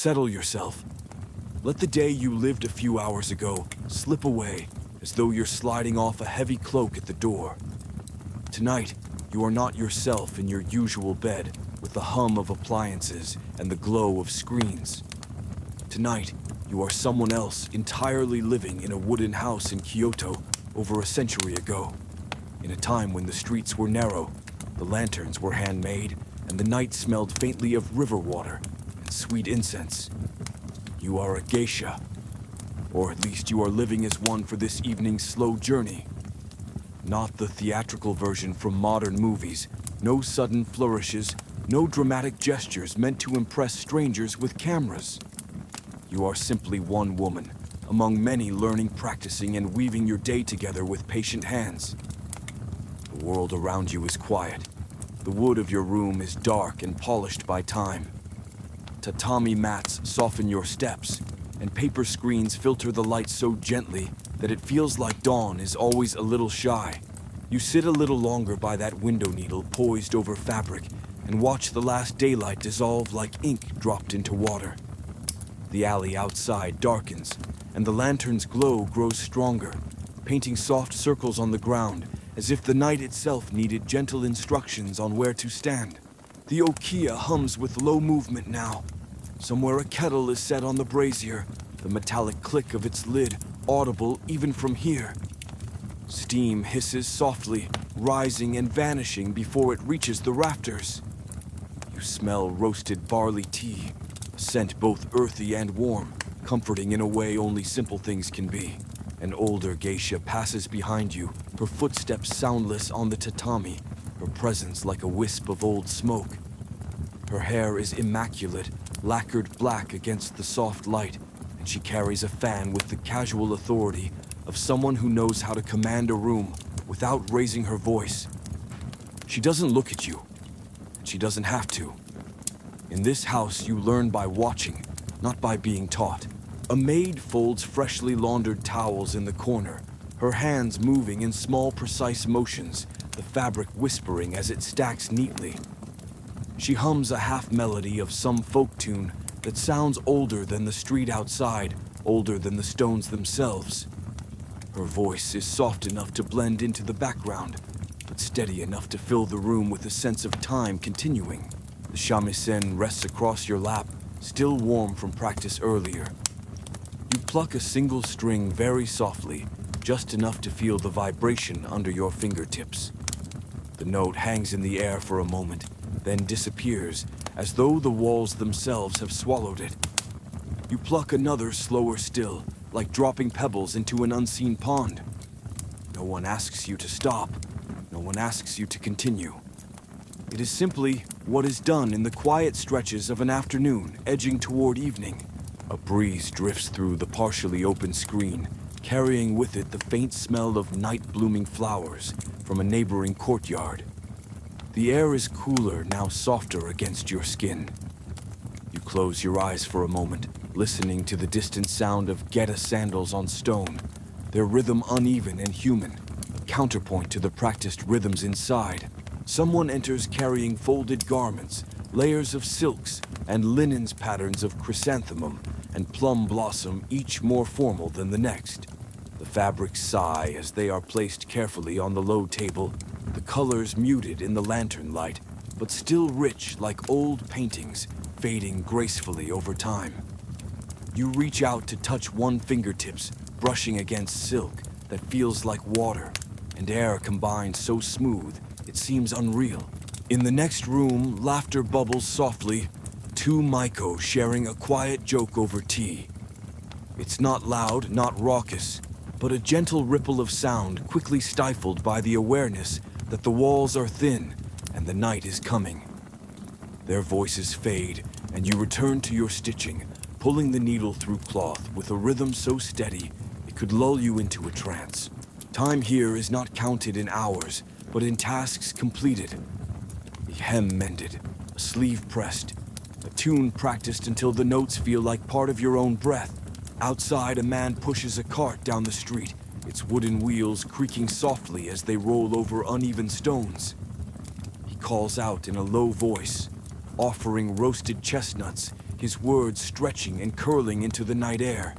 Settle yourself. Let the day you lived a few hours ago slip away as though you're sliding off a heavy cloak at the door. Tonight, you are not yourself in your usual bed with the hum of appliances and the glow of screens. Tonight, you are someone else entirely living in a wooden house in Kyoto over a century ago, in a time when the streets were narrow, the lanterns were handmade, and the night smelled faintly of river water and sweet incense. You are a geisha, or at least you are living as one for this evening's slow journey. Not the theatrical version from modern movies, no sudden flourishes, no dramatic gestures meant to impress strangers with cameras. You are simply one woman, among many learning, practicing, and weaving your day together with patient hands. The world around you is quiet. The wood of your room is dark and polished by time. Tatami mats soften your steps, and paper screens filter the light so gently that it feels like dawn is always a little shy. You sit a little longer by that window needle poised over fabric and watch the last daylight dissolve like ink dropped into water. The alley outside darkens, and the lantern's glow grows stronger, painting soft circles on the ground as if the night itself needed gentle instructions on where to stand. The okiya hums with low movement now. Somewhere a kettle is set on the brazier, the metallic click of its lid audible even from here. Steam hisses softly, rising and vanishing before it reaches the rafters. You smell roasted barley tea, a scent both earthy and warm, comforting in a way only simple things can be. An older geisha passes behind you, her footsteps soundless on the tatami, her presence like a wisp of old smoke. Her hair is immaculate, lacquered black against the soft light, and she carries a fan with the casual authority of someone who knows how to command a room without raising her voice. She doesn't look at you, and she doesn't have to. In this house, you learn by watching, not by being taught. A maid folds freshly laundered towels in the corner, her hands moving in small, precise motions, the fabric whispering as it stacks neatly. She hums a half melody of some folk tune that sounds older than the street outside, older than the stones themselves. Her voice is soft enough to blend into the background, but steady enough to fill the room with a sense of time continuing. The shamisen rests across your lap, still warm from practice earlier. You pluck a single string very softly, just enough to feel the vibration under your fingertips. The note hangs in the air for a moment, then disappears, as though the walls themselves have swallowed it. You pluck another slower still, like dropping pebbles into an unseen pond. No one asks you to stop. No one asks you to continue. It is simply what is done in the quiet stretches of an afternoon edging toward evening. A breeze drifts through the partially open screen, carrying with it the faint smell of night-blooming flowers from a neighboring courtyard. The air is cooler, now softer against your skin. You close your eyes for a moment, listening to the distant sound of geta sandals on stone, their rhythm uneven and human, a counterpoint to the practiced rhythms inside. Someone enters carrying folded garments, layers of silks, and linens patterns of chrysanthemum and plum blossom, each more formal than the next. The fabrics sigh as they are placed carefully on the low table, the colors muted in the lantern light, but still rich like old paintings, fading gracefully over time. You reach out to touch one fingertips, brushing against silk that feels like water, and air combined so smooth it seems unreal. In the next room, laughter bubbles softly, two Maiko sharing a quiet joke over tea. It's not loud, not raucous, but a gentle ripple of sound quickly stifled by the awareness that the walls are thin and the night is coming. Their voices fade, and you return to your stitching, pulling the needle through cloth with a rhythm so steady it could lull you into a trance. Time here is not counted in hours, but in tasks completed. A hem mended, a sleeve pressed, a tune practiced until the notes feel like part of your own breath. Outside, a man pushes a cart down the street, its wooden wheels creaking softly as they roll over uneven stones. He calls out in a low voice, offering roasted chestnuts, his words stretching and curling into the night air.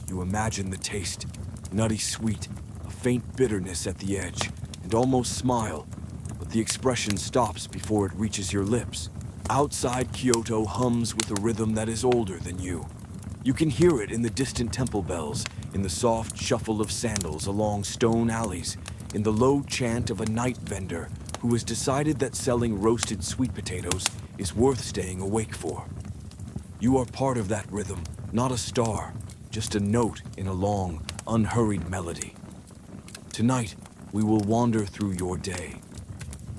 You imagine the taste, nutty sweet, a faint bitterness at the edge, and almost smile, but the expression stops before it reaches your lips. Outside Kyoto hums with a rhythm that is older than you. You can hear it in the distant temple bells, in the soft shuffle of sandals along stone alleys, in the low chant of a night vendor who has decided that selling roasted sweet potatoes is worth staying awake for. You are part of that rhythm, not a star, just a note in a long, unhurried melody. Tonight, we will wander through your day.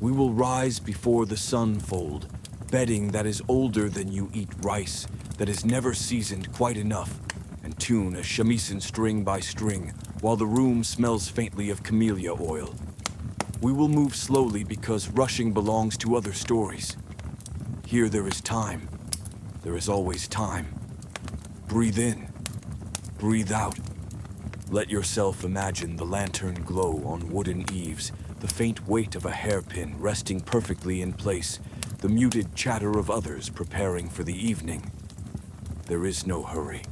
We will rise before the sun fold, bedding that is older than you eat rice, that is never seasoned quite enough, and tune a shamisen string by string while the room smells faintly of camellia oil. We will move slowly because rushing belongs to other stories. Here there is time. There is always time. Breathe in. Breathe out. Let yourself imagine the lantern glow on wooden eaves, the faint weight of a hairpin resting perfectly in place, the muted chatter of others preparing for the evening. There is no hurry.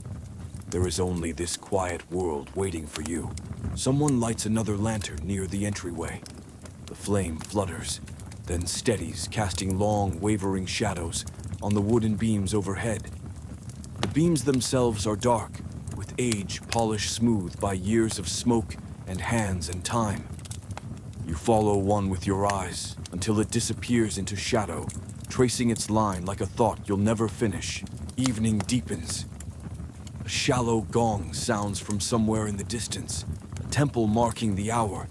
There is only this quiet world waiting for you. Someone lights another lantern near the entryway. The flame flutters, then steadies, casting long, wavering shadows on the wooden beams overhead. The beams themselves are dark, with age polished smooth by years of smoke and hands and time. You follow one with your eyes until it disappears into shadow, tracing its line like a thought you'll never finish. Evening deepens. A shallow gong sounds from somewhere in the distance, a temple marking the hour,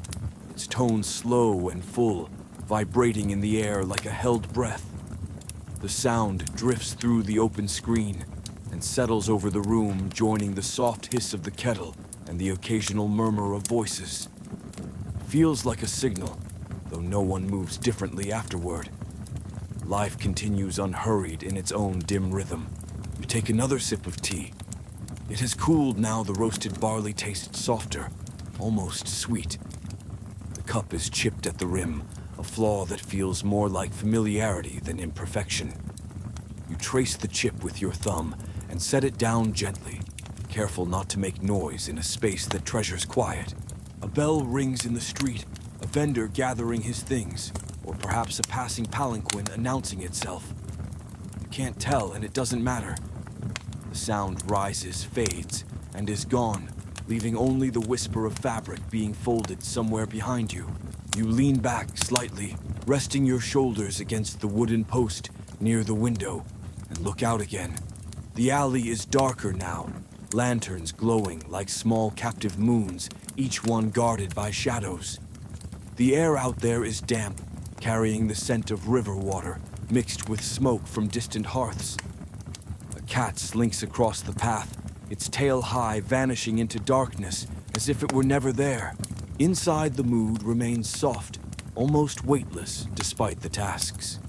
its tone slow and full, vibrating in the air like a held breath. The sound drifts through the open screen and settles over the room, joining the soft hiss of the kettle and the occasional murmur of voices. Feels like a signal, though no one moves differently afterward. Life continues unhurried in its own dim rhythm. You take another sip of tea. It has cooled now. The roasted barley tastes softer, almost sweet. The cup is chipped at the rim, a flaw that feels more like familiarity than imperfection. You trace the chip with your thumb and set it down gently, careful not to make noise in a space that treasures quiet. A bell rings in the street, a vendor gathering his things, or perhaps a passing palanquin announcing itself. You can't tell, and it doesn't matter. The sound rises, fades, and is gone, leaving only the whisper of fabric being folded somewhere behind you. You lean back slightly, resting your shoulders against the wooden post near the window, and look out again. The alley is darker now, lanterns glowing like small captive moons, each one guarded by shadows. The air out there is damp, carrying the scent of river water, mixed with smoke from distant hearths. A cat slinks across the path, its tail high, vanishing into darkness as if it were never there. Inside, the mood remains soft, almost weightless despite the tasks.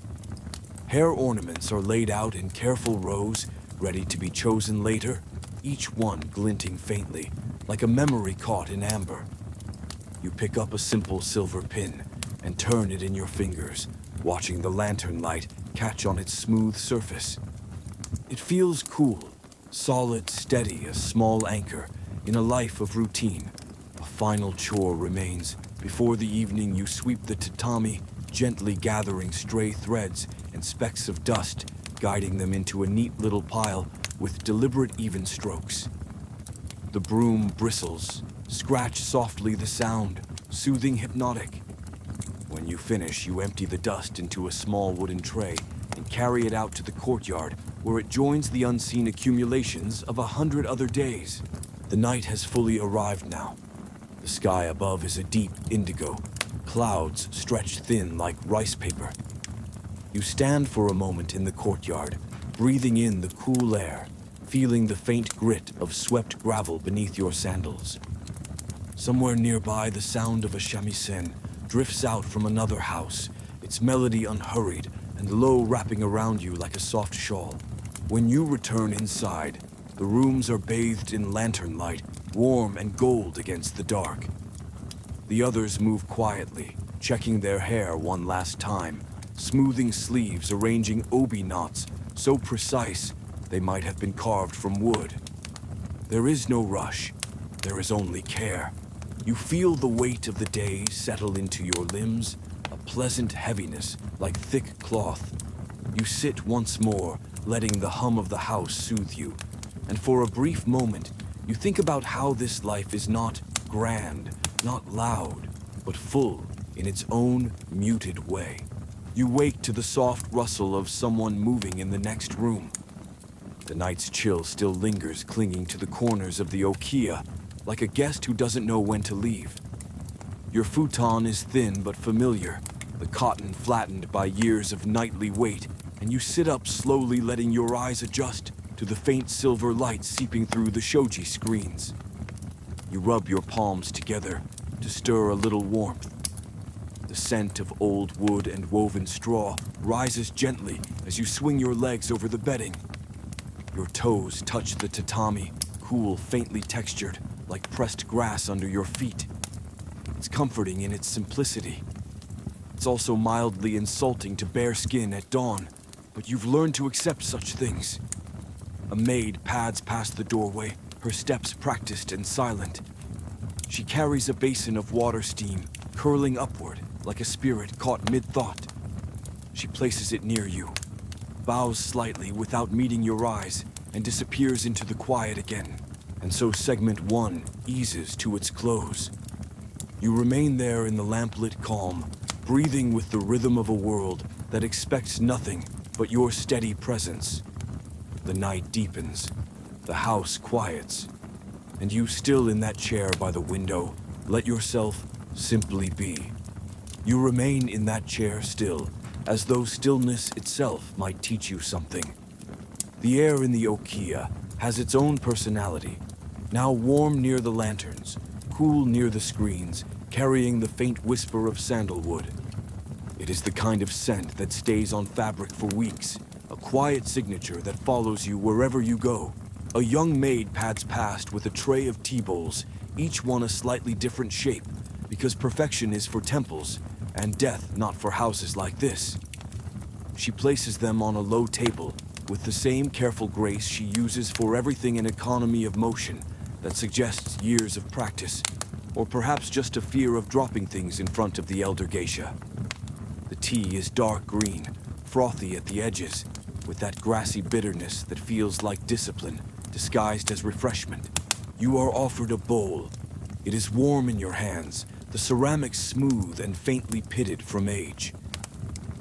Hair ornaments are laid out in careful rows, ready to be chosen later, each one glinting faintly, like a memory caught in amber. You pick up a simple silver pin and turn it in your fingers, watching the lantern light catch on its smooth surface. It feels cool, solid, steady, a small anchor in a life of routine. A final chore remains. Before the evening, you sweep the tatami, gently gathering stray threads and specks of dust, guiding them into a neat little pile with deliberate even strokes. The broom bristles, scratch softly the sound, soothing, hypnotic. When you finish, you empty the dust into a small wooden tray and carry it out to the courtyard, where it joins the unseen accumulations of 100 other days. The night has fully arrived now. The sky above is a deep indigo, clouds stretched thin like rice paper. You stand for a moment in the courtyard, breathing in the cool air, feeling the faint grit of swept gravel beneath your sandals. Somewhere nearby, the sound of a shamisen drifts out from another house, its melody unhurried and low, wrapping around you like a soft shawl. When you return inside, the rooms are bathed in lantern light, warm and gold against the dark. The others move quietly, checking their hair one last time, smoothing sleeves, arranging obi knots so precise They might have been carved from wood. There is no rush. There is only care. You feel the weight of the day settle into your limbs, a pleasant heaviness like thick cloth. You sit once more, letting the hum of the house soothe you, and for a brief moment, you think about how this life is not grand, not loud, but full in its own muted way. You wake to the soft rustle of someone moving in the next room. The night's chill still lingers, clinging to the corners of the okia, like a guest who doesn't know when to leave. Your futon is thin but familiar, the cotton flattened by years of nightly wait, and you sit up slowly, letting your eyes adjust to the faint silver light seeping through the shoji screens. You rub your palms together to stir a little warmth. The scent of old wood and woven straw rises gently as you swing your legs over the bedding. Your toes touch the tatami, cool, faintly textured, like pressed grass under your feet. It's comforting in its simplicity. It's also mildly insulting to bare skin at dawn, but you've learned to accept such things. A maid pads past the doorway, her steps practiced and silent. She carries a basin of water steam, curling upward like a spirit caught mid-thought. She places it near you, bows slightly without meeting your eyes, and disappears into the quiet again. And so segment 1 eases to its close. You remain there in the lamplit calm, breathing with the rhythm of a world that expects nothing but your steady presence. The night deepens, the house quiets, and you, still in that chair by the window, let yourself simply be. You remain in that chair still, as though stillness itself might teach you something. The air in the okia has its own personality, now warm near the lanterns, cool near the screens, carrying the faint whisper of sandalwood. It is the kind of scent that stays on fabric for weeks, a quiet signature that follows you wherever you go. A young maid pads past with a tray of tea bowls, each one a slightly different shape, because perfection is for temples, and death not for houses like this. She places them on a low table, with the same careful grace she uses for everything, an economy of motion that suggests years of practice, or perhaps just a fear of dropping things in front of the elder geisha. The tea is dark green, frothy at the edges, with that grassy bitterness that feels like discipline, disguised as refreshment. You are offered a bowl. It is warm in your hands, the ceramics smooth and faintly pitted from age.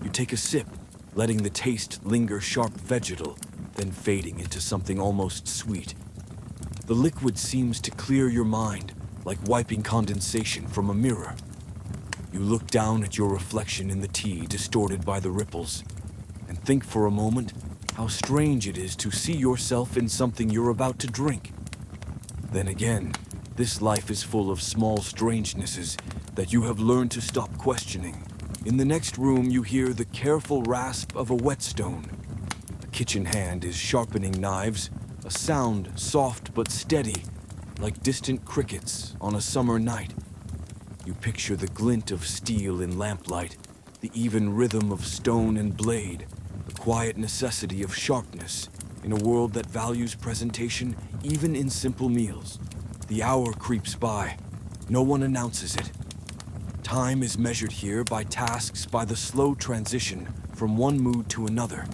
You take a sip, letting the taste linger sharp vegetal, then fading into something almost sweet. The liquid seems to clear your mind, like wiping condensation from a mirror. You look down at your reflection in the tea, distorted by the ripples, and think for a moment how strange it is to see yourself in something you're about to drink. Then again, this life is full of small strangenesses that you have learned to stop questioning. In the next room, you hear the careful rasp of a whetstone. A kitchen hand is sharpening knives, a sound soft but steady, like distant crickets on a summer night. You picture the glint of steel in lamplight, the even rhythm of stone and blade, the quiet necessity of sharpness in a world that values presentation even in simple meals. The hour creeps by. No one announces it. Time is measured here by tasks, by the slow transition from one mood to another.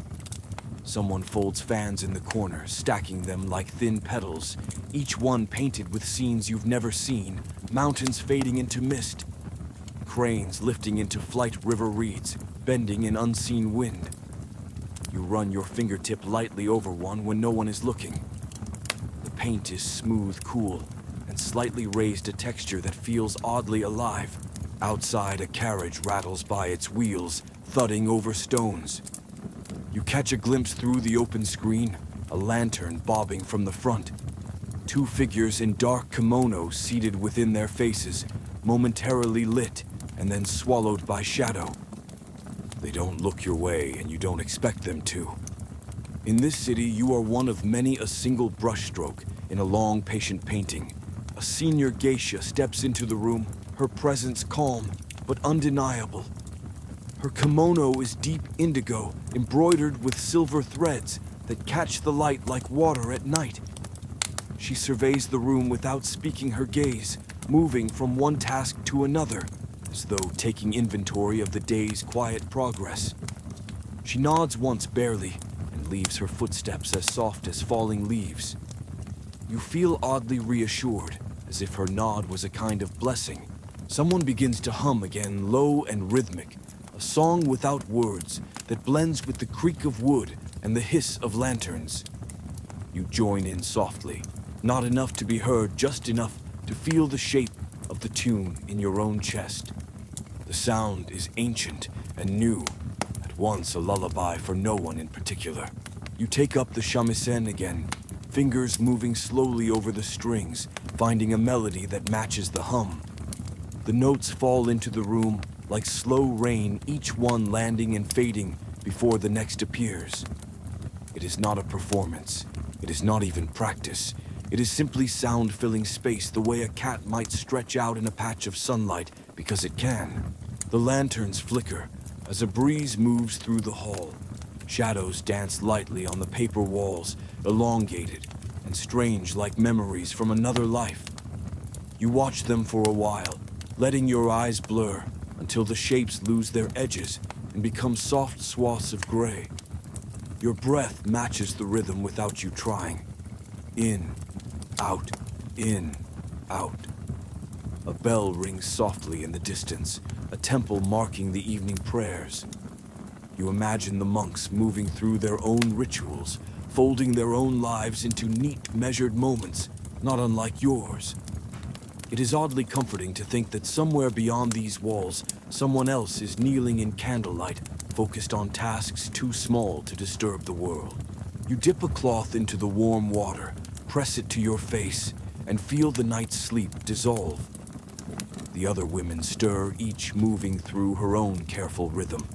Someone folds fans in the corner, stacking them like thin petals, each one painted with scenes you've never seen, mountains fading into mist, cranes lifting into flight river reeds, bending in unseen wind. You run your fingertip lightly over one when no one is looking. The paint is smooth, cool, and slightly raised a texture that feels oddly alive. Outside, a carriage rattles by its wheels, thudding over stones. You catch a glimpse through the open screen, a lantern bobbing from the front. Two figures in dark kimonos seated within their faces, momentarily lit and then swallowed by shadow. They don't look your way, and you don't expect them to. In this city, you are one of many, a single brushstroke in a long, patient painting. A senior geisha steps into the room, her presence calm but undeniable. Her kimono is deep indigo, embroidered with silver threads, that catch the light like water at night. She surveys the room without speaking her gaze, moving from one task to another, as though taking inventory of the day's quiet progress. She nods once barely and leaves her footsteps as soft as falling leaves. You feel oddly reassured, as if her nod was a kind of blessing. Someone begins to hum again, low and rhythmic, a song without words that blends with the creak of wood and the hiss of lanterns. You join in softly, not enough to be heard, just enough to feel the shape of the tune in your own chest. The sound is ancient and new, at once a lullaby for no one in particular. You take up the shamisen again, fingers moving slowly over the strings, finding a melody that matches the hum. The notes fall into the room like slow rain, each one landing and fading before the next appears. It is not a performance. It is not even practice. It is simply sound filling space the way a cat might stretch out in a patch of sunlight because it can. The lanterns flicker as a breeze moves through the hall. Shadows dance lightly on the paper walls, elongated and strange like memories from another life. You watch them for a while, letting your eyes blur until the shapes lose their edges and become soft swaths of gray. Your breath matches the rhythm without you trying. In, out, in, out. A bell rings softly in the distance, a temple marking the evening prayers. You imagine the monks moving through their own rituals, folding their own lives into neat, measured moments, not unlike yours. It is oddly comforting to think that somewhere beyond these walls, someone else is kneeling in candlelight, focused on tasks too small to disturb the world. You dip a cloth into the warm water, press it to your face, and feel the night's sleep dissolve. The other women stir, each moving through her own careful rhythm.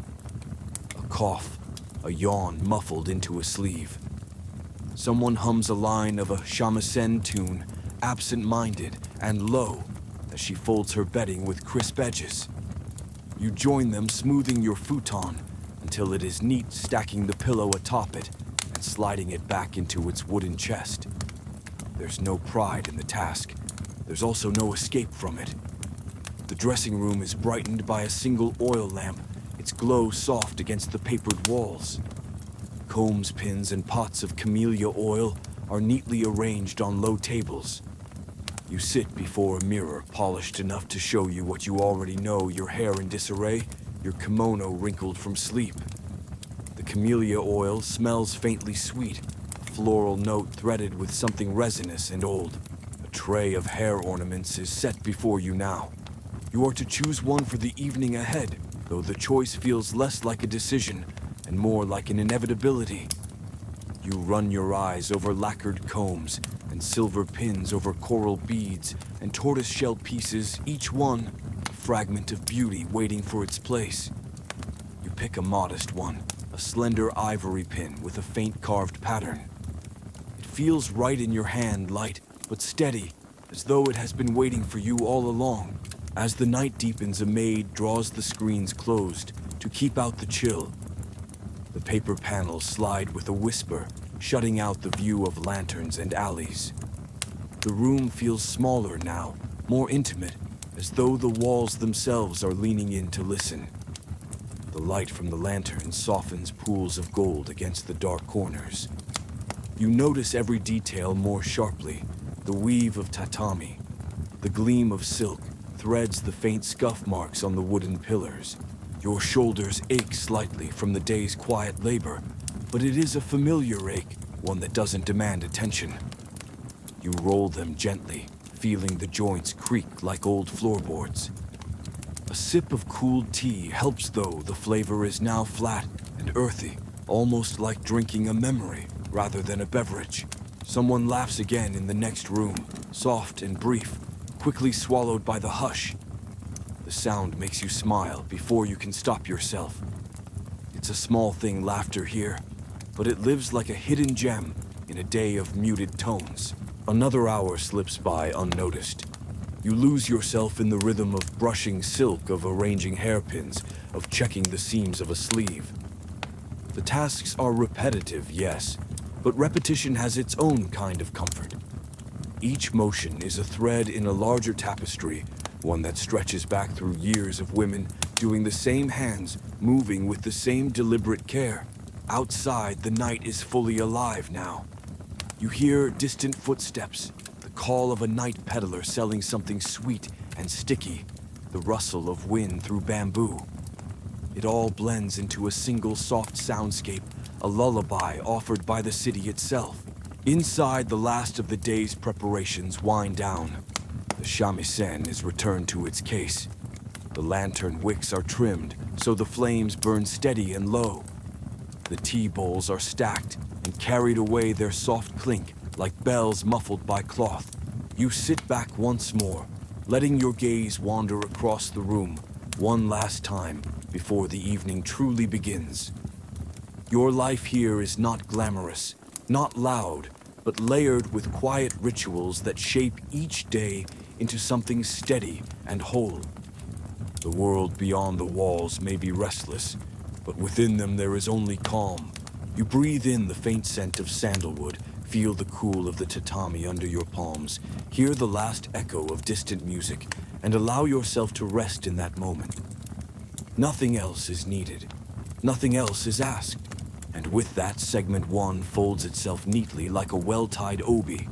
A cough, a yawn muffled into a sleeve. Someone hums a line of a shamisen tune, absent-minded and low, as she folds her bedding with crisp edges. You join them, smoothing your futon until it is neat, stacking the pillow atop it and sliding it back into its wooden chest. There's no pride in the task. There's also no escape from it. The dressing room is brightened by a single oil lamp, its glow soft against the papered walls. Combs, pins, and pots of camellia oil are neatly arranged on low tables. You sit before a mirror polished enough to show you what you already know, your hair in disarray, your kimono wrinkled from sleep. The camellia oil smells faintly sweet, a floral note threaded with something resinous and old. A tray of hair ornaments is set before you now. You are to choose one for the evening ahead, though the choice feels less like a decision and more like an inevitability. You run your eyes over lacquered combs and silver pins over coral beads and tortoise-shell pieces, each one a fragment of beauty waiting for its place. You pick a modest one, a slender ivory pin with a faint carved pattern. It feels right in your hand, light but steady, as though it has been waiting for you all along. As the night deepens, a maid draws the screens closed to keep out the chill. The paper panels slide with a whisper, shutting out the view of lanterns and alleys. The room feels smaller now, more intimate, as though the walls themselves are leaning in to listen. The light from the lantern softens pools of gold against the dark corners. You notice every detail more sharply, the weave of tatami, the gleam of silk, threads the faint scuff marks on the wooden pillars. Your shoulders ache slightly from the day's quiet labor, but it is a familiar ache, one that doesn't demand attention. You roll them gently, feeling the joints creak like old floorboards. A sip of cooled tea helps, though the flavor is now flat and earthy, almost like drinking a memory rather than a beverage. Someone laughs again in the next room, soft and brief, quickly swallowed by the hush. The sound makes you smile before you can stop yourself. It's a small thing, laughter here, but it lives like a hidden gem in a day of muted tones. Another hour slips by unnoticed. You lose yourself in the rhythm of brushing silk, of arranging hairpins, of checking the seams of a sleeve. The tasks are repetitive, yes, But repetition has its own kind of comfort. Each motion is a thread in a larger tapestry, one that stretches back through years of women doing the same hands, moving with the same deliberate care. Outside, the night is fully alive now. You hear distant footsteps, the call of a night peddler selling something sweet and sticky, the rustle of wind through bamboo. It all blends into a single soft soundscape, a lullaby offered by the city itself. Inside, the last of the day's preparations wind down. The shamisen is returned to its case. The lantern wicks are trimmed so the flames burn steady and low. The tea bowls are stacked and carried away their soft clink like bells muffled by cloth. You sit back once more, letting your gaze wander across the room one last time before the evening truly begins. Your life here is not glamorous, not loud, but layered with quiet rituals that shape each day into something steady and whole. The world beyond the walls may be restless, but within them there is only calm. You breathe in the faint scent of sandalwood, feel the cool of the tatami under your palms, hear the last echo of distant music, and allow yourself to rest in that moment. Nothing else is needed. Nothing else is asked. And with that, segment 1 folds itself neatly like a well-tied obi.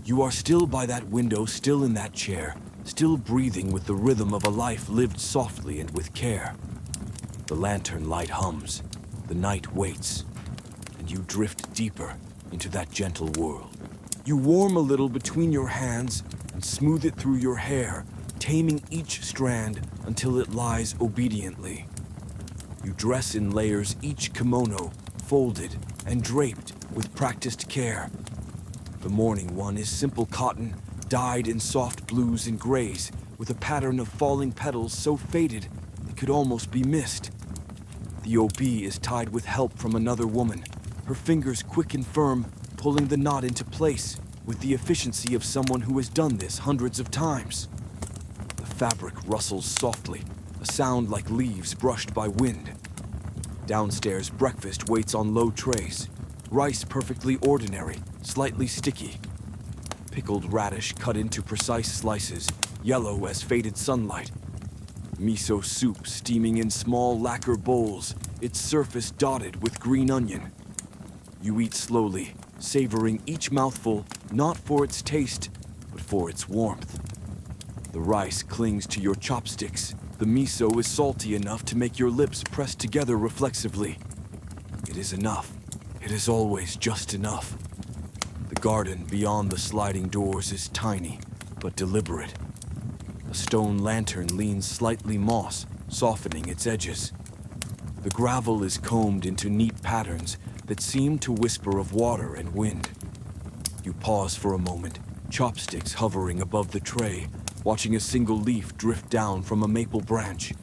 You are still by that window, still in that chair, still breathing with the rhythm of a life lived softly and with care. The lantern light hums, the night waits, and you drift deeper into that gentle world. You warm a little between your hands and smooth it through your hair, taming each strand until it lies obediently. You dress in layers, each kimono folded and draped with practiced care. The morning one is simple cotton, dyed in soft blues and grays, with a pattern of falling petals so faded it could almost be missed. The obi is tied with help from another woman, her fingers quick and firm, pulling the knot into place with the efficiency of someone who has done this hundreds of times. The fabric rustles softly, a sound like leaves brushed by wind. Downstairs, breakfast waits on low trays. Rice perfectly ordinary, slightly sticky. Pickled radish cut into precise slices, yellow as faded sunlight. Miso soup steaming in small lacquer bowls, its surface dotted with green onion. You eat slowly, savoring each mouthful, not for its taste, but for its warmth. The rice clings to your chopsticks. The miso is salty enough to make your lips press together reflexively. It is enough. It is always just enough. The garden beyond the sliding doors is tiny, but deliberate. A stone lantern leans slightly moss, softening its edges. The gravel is combed into neat patterns that seem to whisper of water and wind. You pause for a moment, chopsticks hovering above the tray, watching a single leaf drift down from a maple branch.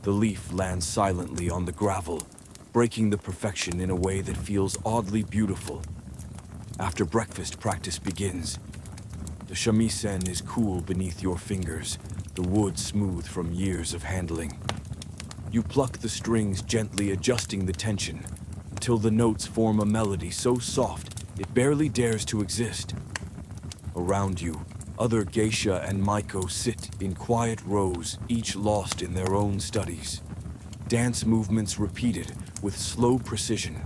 The leaf lands silently on the gravel, breaking the perfection in a way that feels oddly beautiful. After breakfast, practice begins. The shamisen is cool beneath your fingers, the wood smooth from years of handling. You pluck the strings, gently adjusting the tension, until the notes form a melody so soft it barely dares to exist. Around you, other geisha and maiko sit in quiet rows, each lost in their own studies. Dance movements repeated with slow precision.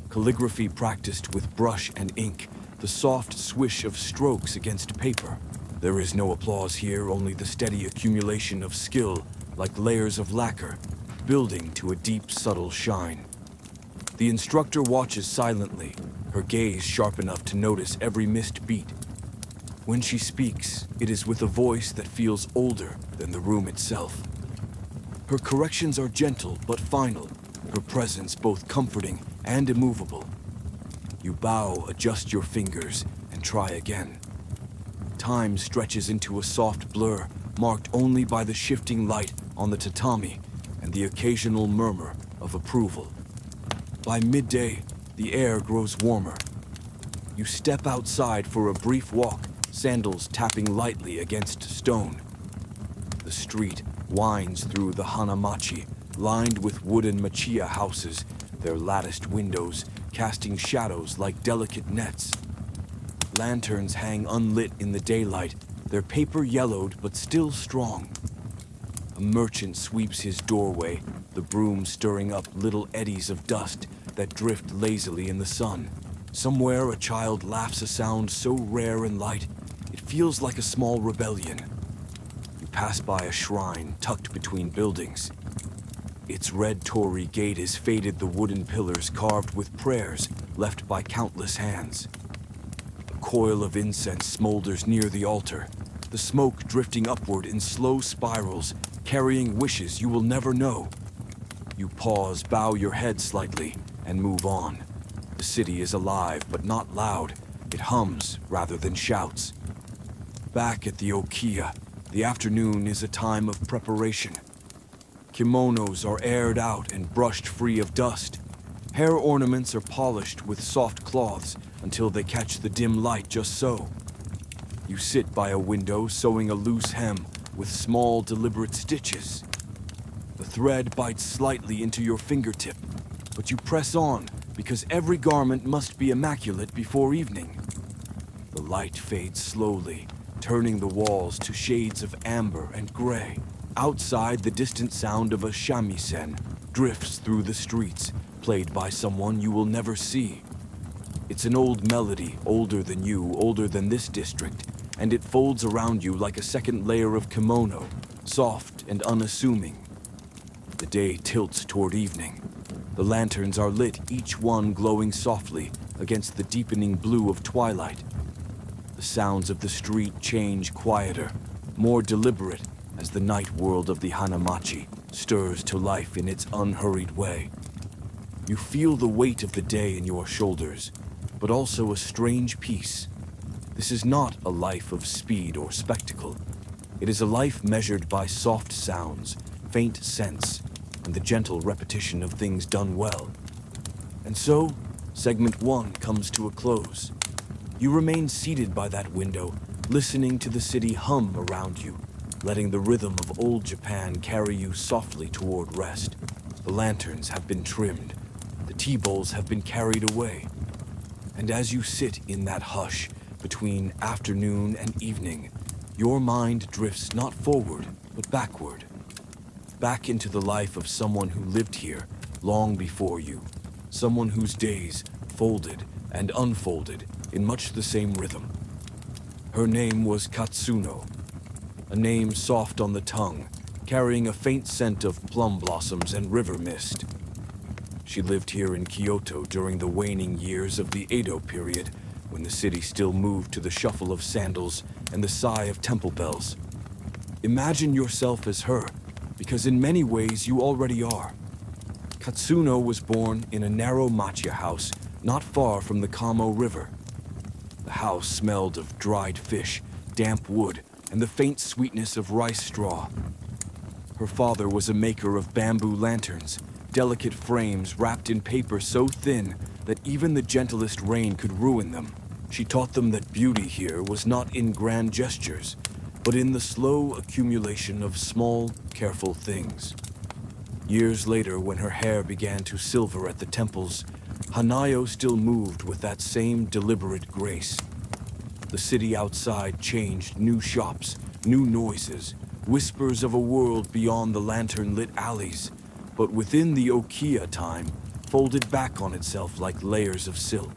Calligraphy practiced with brush and ink, the soft swish of strokes against paper. There is no applause here, only the steady accumulation of skill, like layers of lacquer, building to a deep, subtle shine. The instructor watches silently, her gaze sharp enough to notice every missed beat. When she speaks, it is with a voice that feels older than the room itself. Her corrections are gentle but final, her presence both comforting and immovable. You bow, adjust your fingers, and try again. Time stretches into a soft blur, marked only by the shifting light on the tatami and the occasional murmur of approval. By midday, the air grows warmer. You step outside for a brief walk, sandals tapping lightly against stone. The street winds through the hanamachi, lined with wooden machiya houses, their latticed windows casting shadows like delicate nets. Lanterns hang unlit in the daylight, their paper yellowed but still strong. A merchant sweeps his doorway, the broom stirring up little eddies of dust that drift lazily in the sun. Somewhere a child laughs a sound so rare and light, it feels like a small rebellion. You pass by a shrine tucked between buildings. Its red torii gate is faded, the wooden pillars carved with prayers left by countless hands. A coil of incense smolders near the altar, the smoke drifting upward in slow spirals, carrying wishes you will never know. You pause, bow your head slightly, and move on. The city is alive, but not loud. It hums rather than shouts. Back at the Okiya, the afternoon is a time of preparation. Kimonos are aired out and brushed free of dust. Hair ornaments are polished with soft cloths until they catch the dim light just so. You sit by a window sewing a loose hem with small, deliberate stitches. The thread bites slightly into your fingertip, but you press on because every garment must be immaculate before evening. The light fades slowly, turning the walls to shades of amber and gray. Outside, the distant sound of a shamisen drifts through the streets, played by someone you will never see. It's an old melody, older than you, older than this district, and it folds around you like a second layer of kimono, soft and unassuming. The day tilts toward evening. The lanterns are lit, each one glowing softly against the deepening blue of twilight. The sounds of the street change quieter, more deliberate, as the night world of the Hanamachi stirs to life in its unhurried way. You feel the weight of the day in your shoulders, but also a strange peace. This is not a life of speed or spectacle. It is a life measured by soft sounds, faint scents, and the gentle repetition of things done well. And so, segment 1 comes to a close. You remain seated by that window, listening to the city hum around you, letting the rhythm of old Japan carry you softly toward rest. The lanterns have been trimmed, the tea bowls have been carried away. And as you sit in that hush between afternoon and evening, your mind drifts not forward, but backward. Back into the life of someone who lived here long before you. Someone whose days folded and unfolded in much the same rhythm. Her name was Katsuno, a name soft on the tongue, carrying a faint scent of plum blossoms and river mist. She lived here in Kyoto during the waning years of the Edo period, when the city still moved to the shuffle of sandals and the sigh of temple bells. Imagine yourself as her, because in many ways you already are. Katsuno was born in a narrow macha house not far from the Kamo River. The house smelled of dried fish, damp wood, and the faint sweetness of rice straw. Her father was a maker of bamboo lanterns, delicate frames wrapped in paper so thin that even the gentlest rain could ruin them. She taught them that beauty here was not in grand gestures, but in the slow accumulation of small, careful things. Years later, when her hair began to silver at the temples, Hanayo still moved with that same deliberate grace. The city outside changed, new shops, new noises, whispers of a world beyond the lantern-lit alleys, but within the Okiya time, folded back on itself like layers of silk.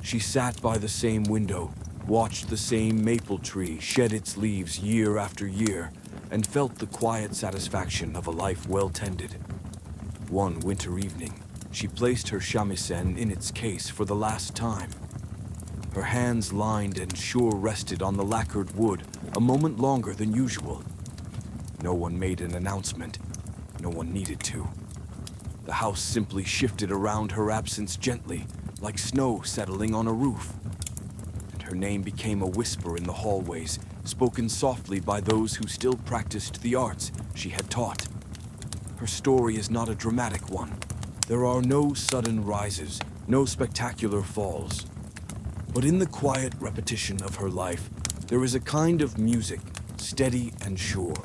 She sat by the same window, watched the same maple tree shed its leaves year after year, and felt the quiet satisfaction of a life well tended. One winter evening, she placed her shamisen in its case for the last time. Her hands lined and sure rested on the lacquered wood a moment longer than usual. No one made an announcement. No one needed to. The house simply shifted around her absence gently, like snow settling on a roof. And her name became a whisper in the hallways, spoken softly by those who still practiced the arts she had taught. Her story is not a dramatic one. There are no sudden rises, no spectacular falls. But in the quiet repetition of her life, there is a kind of music, steady and sure.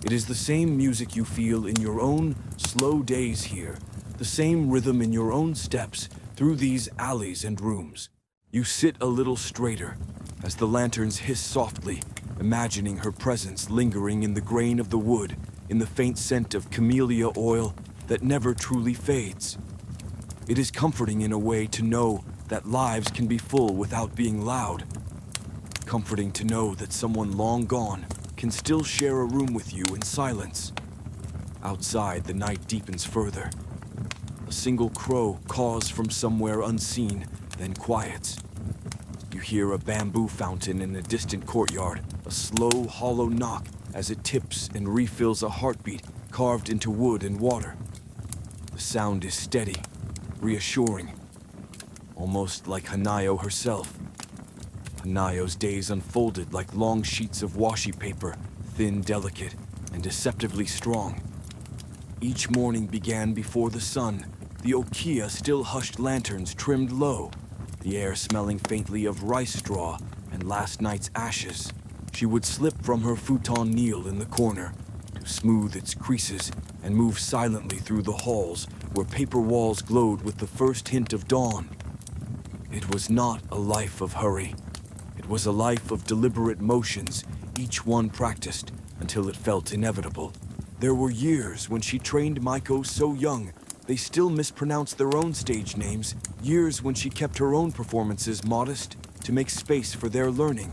It is the same music you feel in your own slow days here, the same rhythm in your own steps through these alleys and rooms. You sit a little straighter as the lanterns hiss softly, imagining her presence lingering in the grain of the wood, in the faint scent of camellia oil that never truly fades. It is comforting in a way to know that lives can be full without being loud. Comforting to know that someone long gone can still share a room with you in silence. Outside, the night deepens further. A single crow caws from somewhere unseen, then quiets. You hear a bamboo fountain in a distant courtyard, a slow, hollow knock as it tips and refills a heartbeat carved into wood and water. The sound is steady, reassuring, almost like Hanayo herself. Hanayo's days unfolded like long sheets of washi paper, thin, delicate, and deceptively strong. Each morning began before the sun, the Okiya still hushed lanterns trimmed low, the air smelling faintly of rice straw and last night's ashes. She would slip from her futon kneel in the corner to smooth its creases and move silently through the halls where paper walls glowed with the first hint of dawn. It was not a life of hurry. It was a life of deliberate motions, each one practiced until it felt inevitable. There were years when she trained Maiko so young they still mispronounced their own stage names, years when she kept her own performances modest to make space for their learning.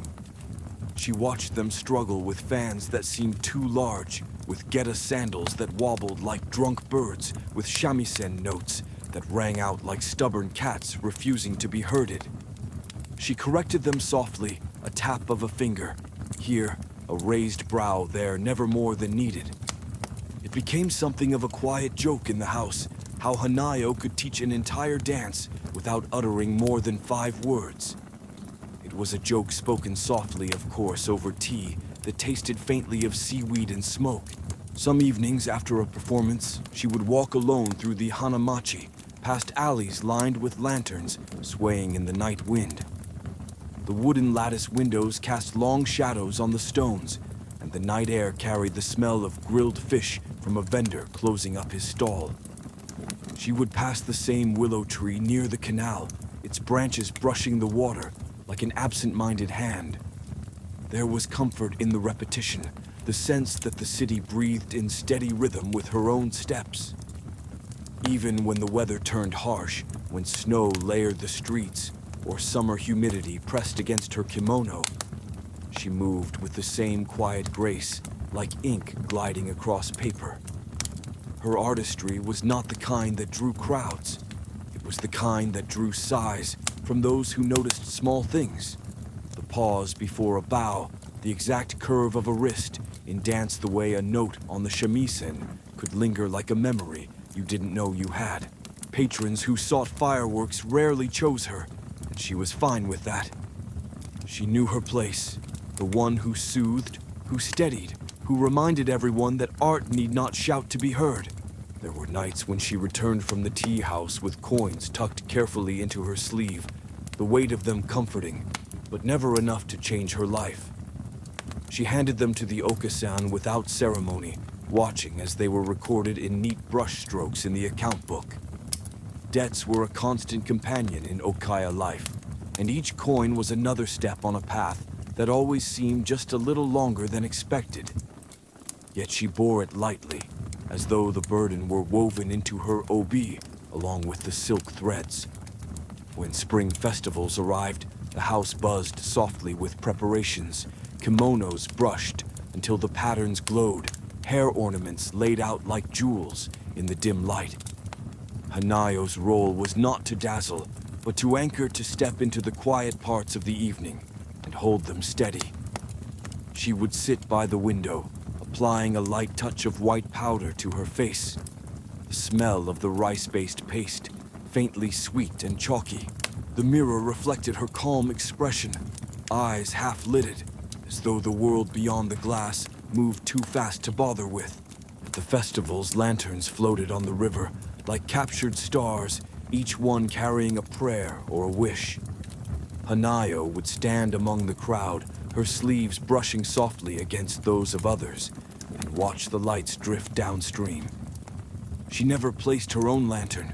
She watched them struggle with fans that seemed too large, with geta sandals that wobbled like drunk birds, with shamisen notes that rang out like stubborn cats refusing to be herded. She corrected them softly, a tap of a finger. Here, a raised brow, there, never more than needed. It became something of a quiet joke in the house, how Hanayo could teach an entire dance without uttering more than 5 words. It was a joke spoken softly, of course, over tea that tasted faintly of seaweed and smoke. Some evenings after a performance, she would walk alone through the Hanamachi, past alleys lined with lanterns swaying in the night wind. The wooden lattice windows cast long shadows on the stones, and the night air carried the smell of grilled fish from a vendor closing up his stall. She would pass the same willow tree near the canal, its branches brushing the water like an absent-minded hand. There was comfort in the repetition, the sense that the city breathed in steady rhythm with her own steps. Even when the weather turned harsh, when snow layered the streets, or summer humidity pressed against her kimono, she moved with the same quiet grace, like ink gliding across paper. Her artistry was not the kind that drew crowds. It was the kind that drew sighs from those who noticed small things. The pause before a bow, the exact curve of a wrist, in dance the way a note on the shamisen could linger like a memory you didn't know you had. Patrons who sought fireworks rarely chose her, and she was fine with that. She knew her place, the one who soothed, who steadied, who reminded everyone that art need not shout to be heard. There were nights when she returned from the tea house with coins tucked carefully into her sleeve, the weight of them comforting, but never enough to change her life. She handed them to the Okasan without ceremony, watching as they were recorded in neat brush strokes in the account book. Debts were a constant companion in Okaya life, and each coin was another step on a path that always seemed just a little longer than expected. Yet she bore it lightly, as though the burden were woven into her obi along with the silk threads. When spring festivals arrived, the house buzzed softly with preparations, kimonos brushed until the patterns glowed, hair ornaments laid out like jewels in the dim light. Hanayo's role was not to dazzle, but to anchor, to step into the quiet parts of the evening and hold them steady. She would sit by the window, applying a light touch of white powder to her face. The smell of the rice-based paste, faintly sweet and chalky. The mirror reflected her calm expression, eyes half-lidded, as though the world beyond the glass moved too fast to bother with. At the festivals, lanterns floated on the river, like captured stars, each one carrying a prayer or a wish. Hanayo would stand among the crowd, her sleeves brushing softly against those of others, and watch the lights drift downstream. She never placed her own lantern.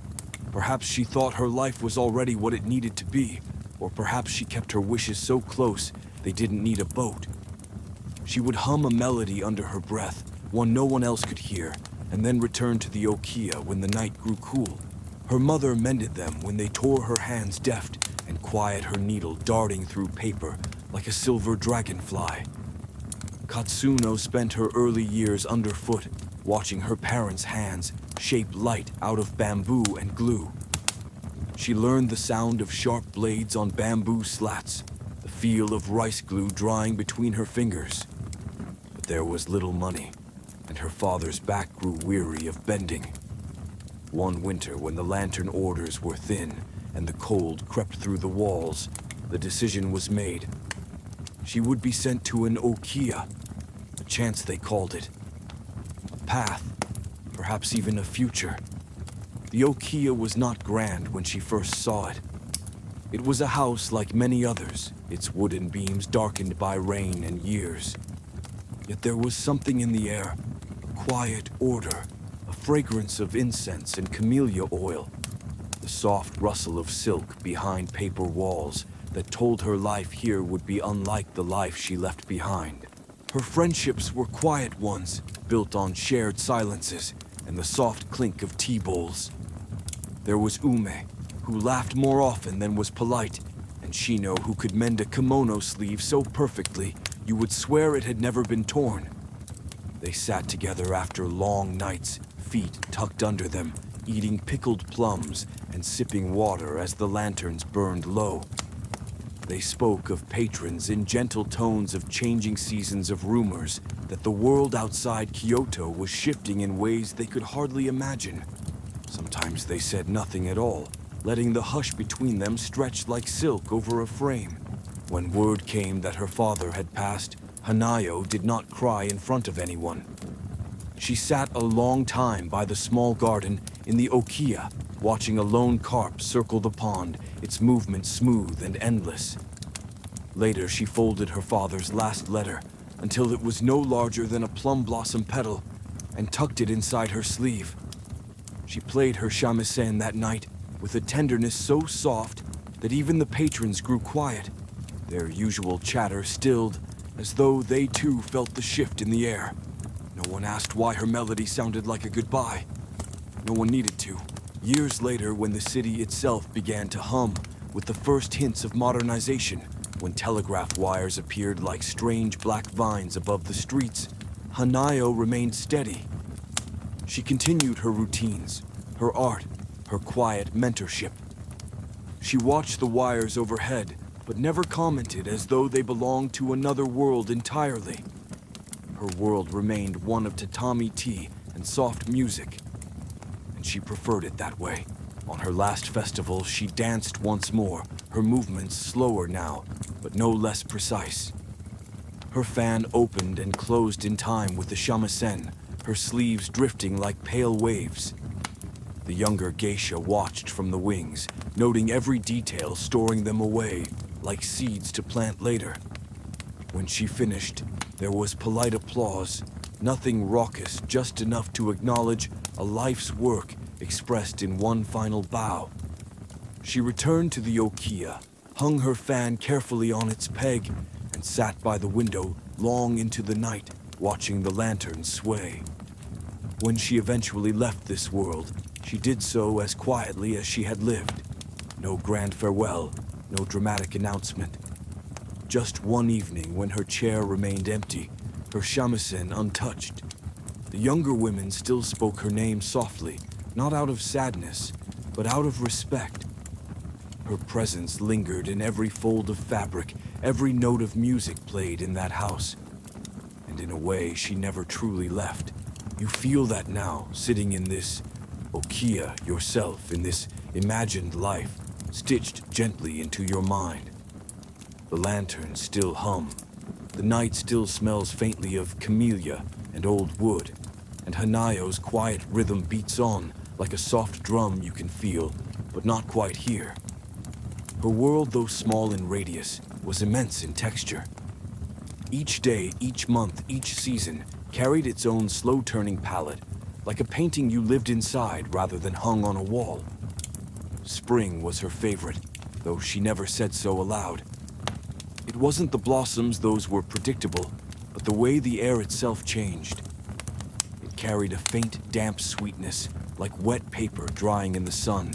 Perhaps she thought her life was already what it needed to be, or perhaps she kept her wishes so close they didn't need a boat. She would hum a melody under her breath, one no one else could hear, and then return to the okia when the night grew cool. Her mother mended them when they tore her hands deft and quiet her needle darting through paper like a silver dragonfly. Katsuno spent her early years underfoot, watching her parents' hands shape light out of bamboo and glue. She learned the sound of sharp blades on bamboo slats, the feel of rice glue drying between her fingers. But there was little money, and her father's back grew weary of bending. One winter, when the lantern orders were thin and the cold crept through the walls, the decision was made. She would be sent to an okia, a chance they called it. A path, perhaps even a future. The okia was not grand when she first saw it. It was a house like many others, its wooden beams darkened by rain and years. Yet there was something in the air, a quiet order, a fragrance of incense and camellia oil, the soft rustle of silk behind paper walls that told her life here would be unlike the life she left behind. Her friendships were quiet ones, built on shared silences and the soft clink of tea bowls. There was Ume, who laughed more often than was polite, and Shino, who could mend a kimono sleeve so perfectly you would swear it had never been torn. They sat together after long nights, feet tucked under them, eating pickled plums and sipping water as the lanterns burned low. They spoke of patrons in gentle tones of changing seasons of rumors that the world outside Kyoto was shifting in ways they could hardly imagine. Sometimes they said nothing at all, letting the hush between them stretch like silk over a frame. When word came that her father had passed, Hanayo did not cry in front of anyone. She sat a long time by the small garden in the okia, watching a lone carp circle the pond, its movement smooth and endless. Later, she folded her father's last letter until it was no larger than a plum blossom petal and tucked it inside her sleeve. She played her shamisen that night with a tenderness so soft that even the patrons grew quiet, their usual chatter stilled, as though they too felt the shift in the air. No one asked why her melody sounded like a goodbye. No one needed to. Years later, when the city itself began to hum with the first hints of modernization, when telegraph wires appeared like strange black vines above the streets, Hanayo remained steady. She continued her routines, her art, her quiet mentorship. She watched the wires overhead, but never commented as though they belonged to another world entirely. Her world remained one of tatami tea and soft music, and she preferred it that way. On her last festival, she danced once more, her movements slower now, but no less precise. Her fan opened and closed in time with the shamisen, her sleeves drifting like pale waves. The younger geisha watched from the wings, noting every detail, storing them away, like seeds to plant later. When she finished, there was polite applause, nothing raucous, just enough to acknowledge a life's work expressed in one final bow. She returned to the okia, hung her fan carefully on its peg, and sat by the window long into the night, watching the lanterns sway. When she eventually left this world, she did so as quietly as she had lived. No grand farewell, no dramatic announcement. Just one evening when her chair remained empty, her shamisen untouched. The younger women still spoke her name softly, not out of sadness, but out of respect. Her presence lingered in every fold of fabric, every note of music played in that house. And in a way, she never truly left. You feel that now, sitting in this okia yourself, in this imagined life, stitched gently into your mind. The lanterns still hum. The night still smells faintly of camellia and old wood, and Hanayo's quiet rhythm beats on like a soft drum you can feel, but not quite hear. Her world, though small in radius, was immense in texture. Each day, each month, each season carried its own slow-turning palette, like a painting you lived inside rather than hung on a wall. Spring was her favorite, though she never said so aloud. It wasn't the blossoms, those were predictable, but the way the air itself changed. It carried a faint, damp sweetness, like wet paper drying in the sun,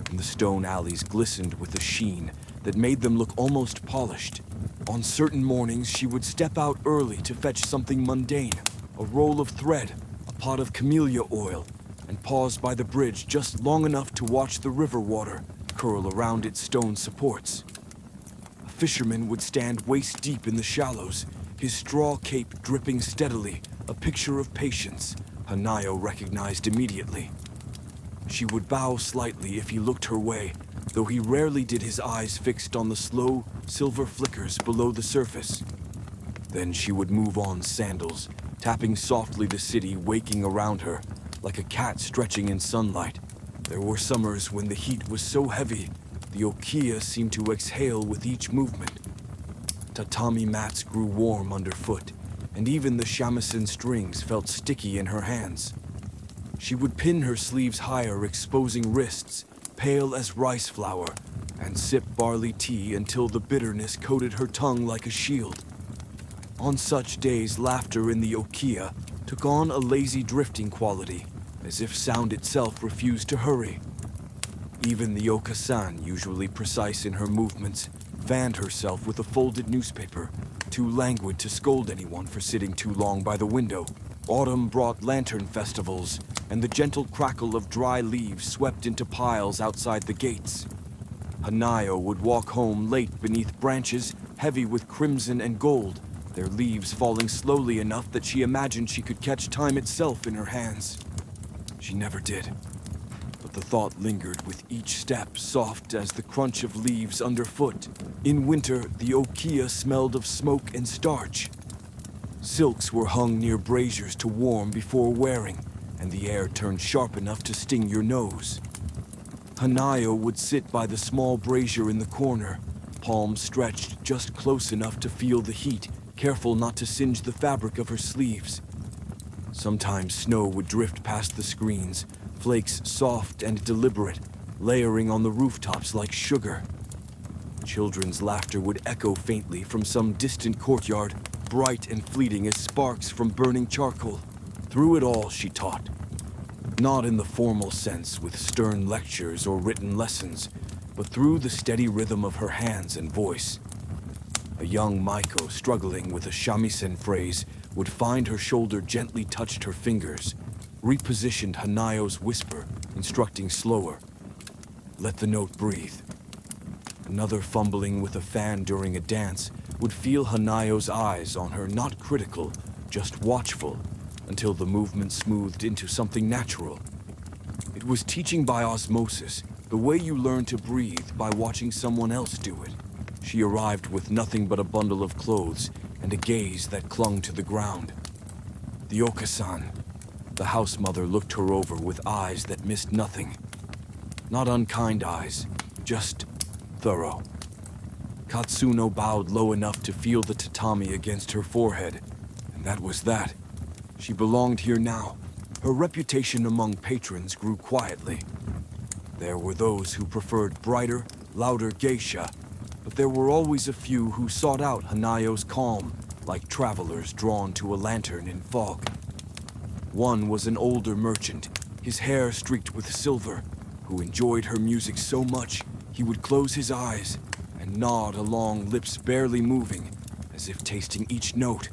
and the stone alleys glistened with a sheen that made them look almost polished. On certain mornings, she would step out early to fetch something mundane, a roll of thread, a pot of camellia oil, and pause by the bridge just long enough to watch the river water curl around its stone supports. A fisherman would stand waist-deep in the shallows, his straw cape dripping steadily, a picture of patience Hanayo recognized immediately. She would bow slightly if he looked her way, though he rarely did, his eyes fixed on the slow, silver flickers below the surface. Then she would move on sandals, tapping softly the city waking around her, like a cat stretching in sunlight. There were summers when the heat was so heavy, the okiya seemed to exhale with each movement. Tatami mats grew warm underfoot, and even the shamisen strings felt sticky in her hands. She would pin her sleeves higher, exposing wrists, pale as rice flour, and sip barley tea until the bitterness coated her tongue like a shield. On such days, laughter in the okiya took on a lazy drifting quality, as if sound itself refused to hurry. Even the Oka-san, usually precise in her movements, fanned herself with a folded newspaper, too languid to scold anyone for sitting too long by the window. Autumn brought lantern festivals, and the gentle crackle of dry leaves swept into piles outside the gates. Hanayo would walk home late beneath branches heavy with crimson and gold, their leaves falling slowly enough that she imagined she could catch time itself in her hands. She never did, but the thought lingered with each step, soft as the crunch of leaves underfoot. In winter, the okiya smelled of smoke and starch. Silks were hung near braziers to warm before wearing, and the air turned sharp enough to sting your nose. Hanayo would sit by the small brazier in the corner, palms stretched just close enough to feel the heat, careful not to singe the fabric of her sleeves. Sometimes snow would drift past the screens, flakes soft and deliberate, layering on the rooftops like sugar. Children's laughter would echo faintly from some distant courtyard, bright and fleeting as sparks from burning charcoal. Through it all, she taught. Not in the formal sense with stern lectures or written lessons, but through the steady rhythm of her hands and voice. A young Maiko struggling with a shamisen phrase would find her shoulder gently touched her fingers, repositioned Hanayo's whisper, instructing slower. Let the note breathe. Another fumbling with a fan during a dance would feel Hanayo's eyes on her, not critical, just watchful, until the movement smoothed into something natural. It was teaching by osmosis, the way you learn to breathe by watching someone else do it. She arrived with nothing but a bundle of clothes and a gaze that clung to the ground. The Oka-san, the house mother, looked her over with eyes that missed nothing. Not unkind eyes, just thorough. Katsuno bowed low enough to feel the tatami against her forehead, and that was that. She belonged here now. Her reputation among patrons grew quietly. There were those who preferred brighter, louder geisha, but there were always a few who sought out Hanayo's calm, like travelers drawn to a lantern in fog. One was an older merchant, his hair streaked with silver, who enjoyed her music so much he would close his eyes and nod along, lips barely moving, as if tasting each note.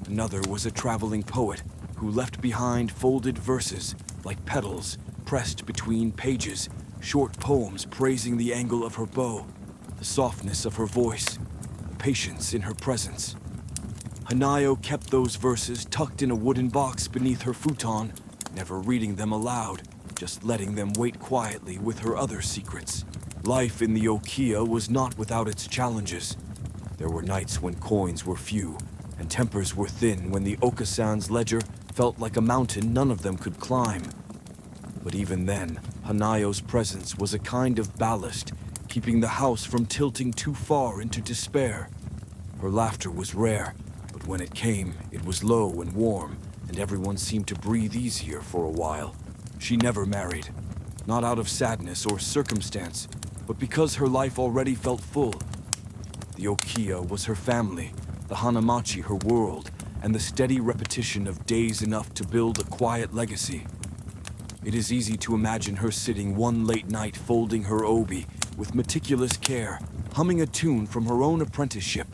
Another was a traveling poet who left behind folded verses like petals pressed between pages, short poems praising the angle of her bow, the softness of her voice, the patience in her presence. Hanayo kept those verses tucked in a wooden box beneath her futon, never reading them aloud, just letting them wait quietly with her other secrets. Life in the okiya was not without its challenges. There were nights when coins were few, and tempers were thin, when the Oka-san's ledger felt like a mountain none of them could climb. But even then, Hanayo's presence was a kind of ballast, keeping the house from tilting too far into despair. Her laughter was rare, but when it came, it was low and warm, and everyone seemed to breathe easier for a while. She never married, not out of sadness or circumstance, but because her life already felt full. The Okiya was her family, the Hanamachi her world, and the steady repetition of days enough to build a quiet legacy. It is easy to imagine her sitting one late night folding her obi with meticulous care, humming a tune from her own apprenticeship,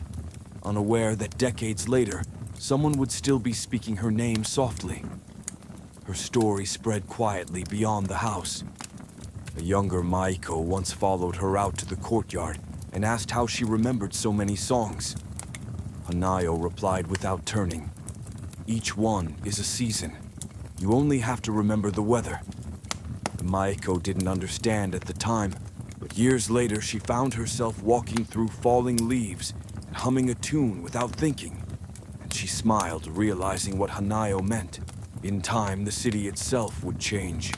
unaware that decades later, someone would still be speaking her name softly. Her story spread quietly beyond the house. A younger Maiko once followed her out to the courtyard and asked how she remembered so many songs. Hanayo replied without turning, "Each one is a season. You only have to remember the weather." The Maiko didn't understand at the time, but years later she found herself walking through falling leaves and humming a tune without thinking. And she smiled, realizing what Hanayo meant. In time, the city itself would change.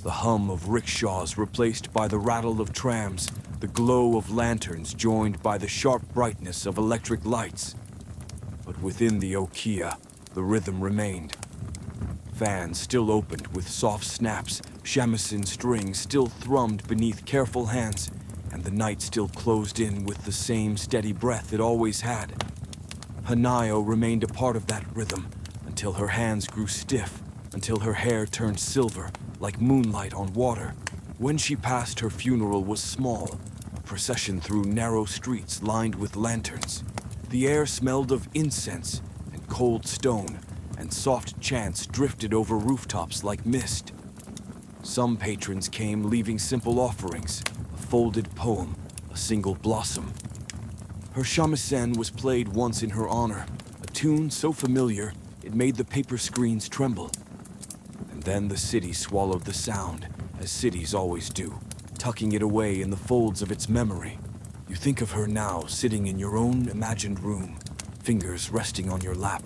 The hum of rickshaws replaced by the rattle of trams, the glow of lanterns joined by the sharp brightness of electric lights. But within the Okiya, the rhythm remained. Fans still opened with soft snaps, shamisen strings still thrummed beneath careful hands, and the night still closed in with the same steady breath it always had. Hanayo remained a part of that rhythm until her hands grew stiff, until her hair turned silver, like moonlight on water. When she passed, her funeral was small, a procession through narrow streets lined with lanterns. The air smelled of incense and cold stone, and soft chants drifted over rooftops like mist. Some patrons came leaving simple offerings, a folded poem, a single blossom. Her shamisen was played once in her honor, a tune so familiar it made the paper screens tremble. And then the city swallowed the sound, as cities always do, tucking it away in the folds of its memory. You think of her now, sitting in your own imagined room, fingers resting on your lap.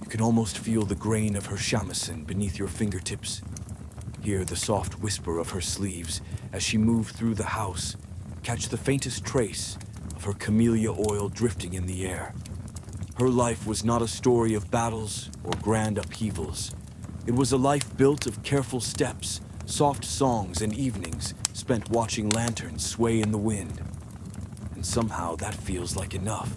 You can almost feel the grain of her shamisen beneath your fingertips. Hear the soft whisper of her sleeves as she moved through the house, catch the faintest trace of her camellia oil drifting in the air. Her life was not a story of battles or grand upheavals. It was a life built of careful steps, soft songs, and evenings spent watching lanterns sway in the wind. And somehow that feels like enough.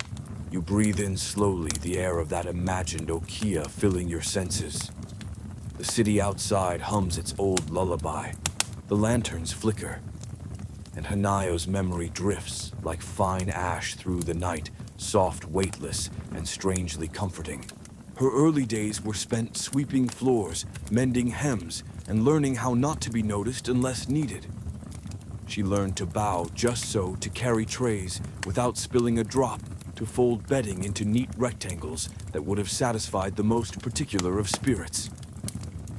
You breathe in slowly, the air of that imagined Okiya filling your senses. The city outside hums its old lullaby. The lanterns flicker, and Hanayo's memory drifts like fine ash through the night, soft, weightless, and strangely comforting. Her early days were spent sweeping floors, mending hems, and learning how not to be noticed unless needed. She learned to bow just so, to carry trays without spilling a drop, to fold bedding into neat rectangles that would have satisfied the most particular of spirits.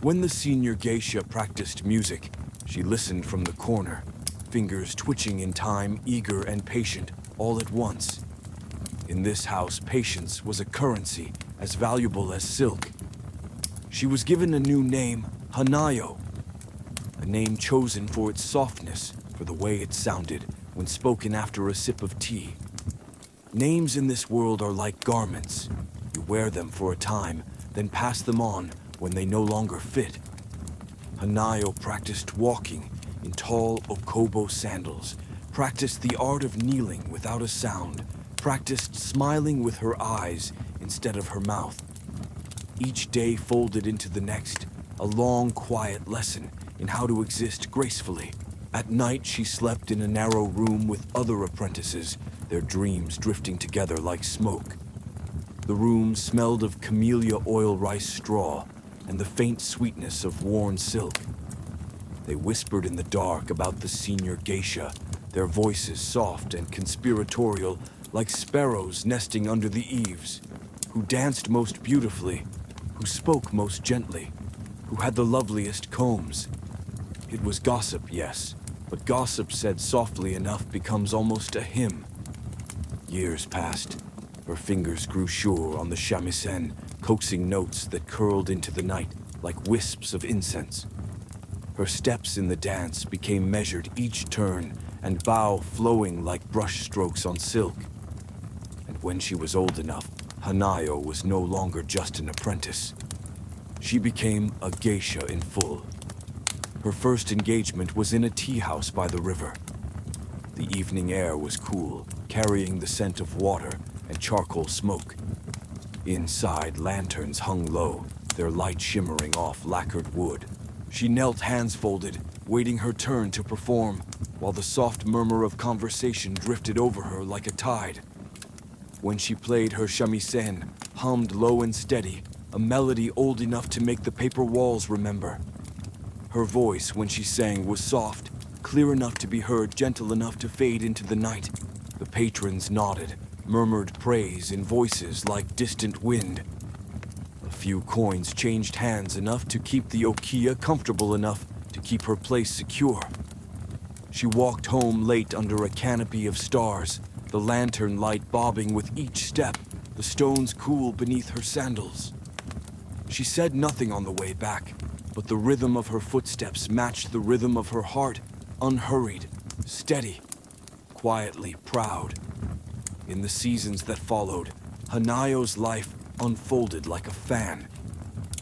When the senior geisha practiced music, she listened from the corner, fingers twitching in time, eager and patient, all at once. In this house, patience was a currency as valuable as silk. She was given a new name, Hanayo, a name chosen for its softness, for the way it sounded when spoken after a sip of tea. Names in this world are like garments. You wear them for a time, then pass them on when they no longer fit. Hanayo practiced walking in tall okobo sandals, practiced the art of kneeling without a sound, practiced smiling with her eyes instead of her mouth. Each day folded into the next, a long, quiet lesson in how to exist gracefully. At night, she slept in a narrow room with other apprentices, their dreams drifting together like smoke. The room smelled of camellia oil rice straw and the faint sweetness of worn silk. They whispered in the dark about the senior geisha, their voices soft and conspiratorial, like sparrows nesting under the eaves, who danced most beautifully, who spoke most gently, who had the loveliest combs. It was gossip, yes, but gossip said softly enough becomes almost a hymn. Years passed. Her fingers grew sure on the shamisen, coaxing notes that curled into the night like wisps of incense. Her steps in the dance became measured each turn, and bow flowing like brush strokes on silk. And when she was old enough, Hanayo was no longer just an apprentice. She became a geisha in full. Her first engagement was in a tea house by the river. The evening air was cool, carrying the scent of water and charcoal smoke. Inside, lanterns hung low, their light shimmering off lacquered wood. She knelt hands folded, waiting her turn to perform, while the soft murmur of conversation drifted over her like a tide. When she played her shamisen, hummed low and steady, a melody old enough to make the paper walls remember. Her voice, when she sang, was soft, clear enough to be heard, gentle enough to fade into the night. The patrons nodded, murmured praise in voices like distant wind. A few coins changed hands enough to keep the Okiya comfortable enough to keep her place secure. She walked home late under a canopy of stars, the lantern light bobbing with each step, the stones cool beneath her sandals. She said nothing on the way back, but the rhythm of her footsteps matched the rhythm of her heart, unhurried, steady, quietly proud. In the seasons that followed, Hanayo's life unfolded like a fan,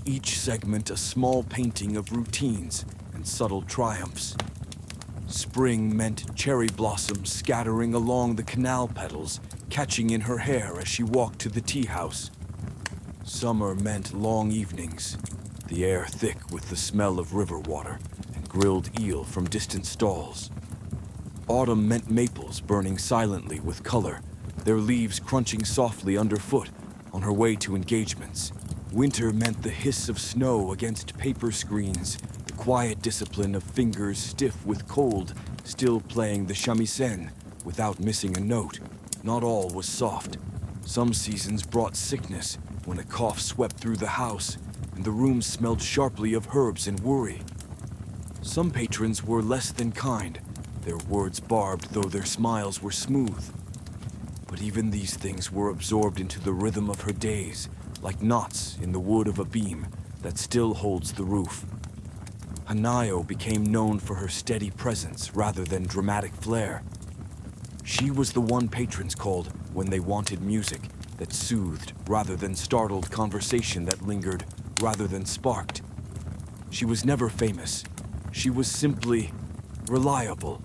each segment a small painting of routines and subtle triumphs. Spring meant cherry blossoms scattering along the canal petals, catching in her hair as she walked to the tea house. Summer meant long evenings, the air thick with the smell of river water and grilled eel from distant stalls. Autumn meant maples burning silently with color, their leaves crunching softly underfoot on her way to engagements. Winter meant the hiss of snow against paper screens, the quiet discipline of fingers stiff with cold, still playing the shamisen without missing a note. Not all was soft. Some seasons brought sickness when a cough swept through the house and the room smelled sharply of herbs and worry. Some patrons were less than kind, their words barbed though their smiles were smooth. But even these things were absorbed into the rhythm of her days, like knots in the wood of a beam that still holds the roof. Hanayo became known for her steady presence rather than dramatic flair. She was the one patrons called when they wanted music that soothed rather than startled, conversation that lingered rather than sparked. She was never famous. She was simply reliable.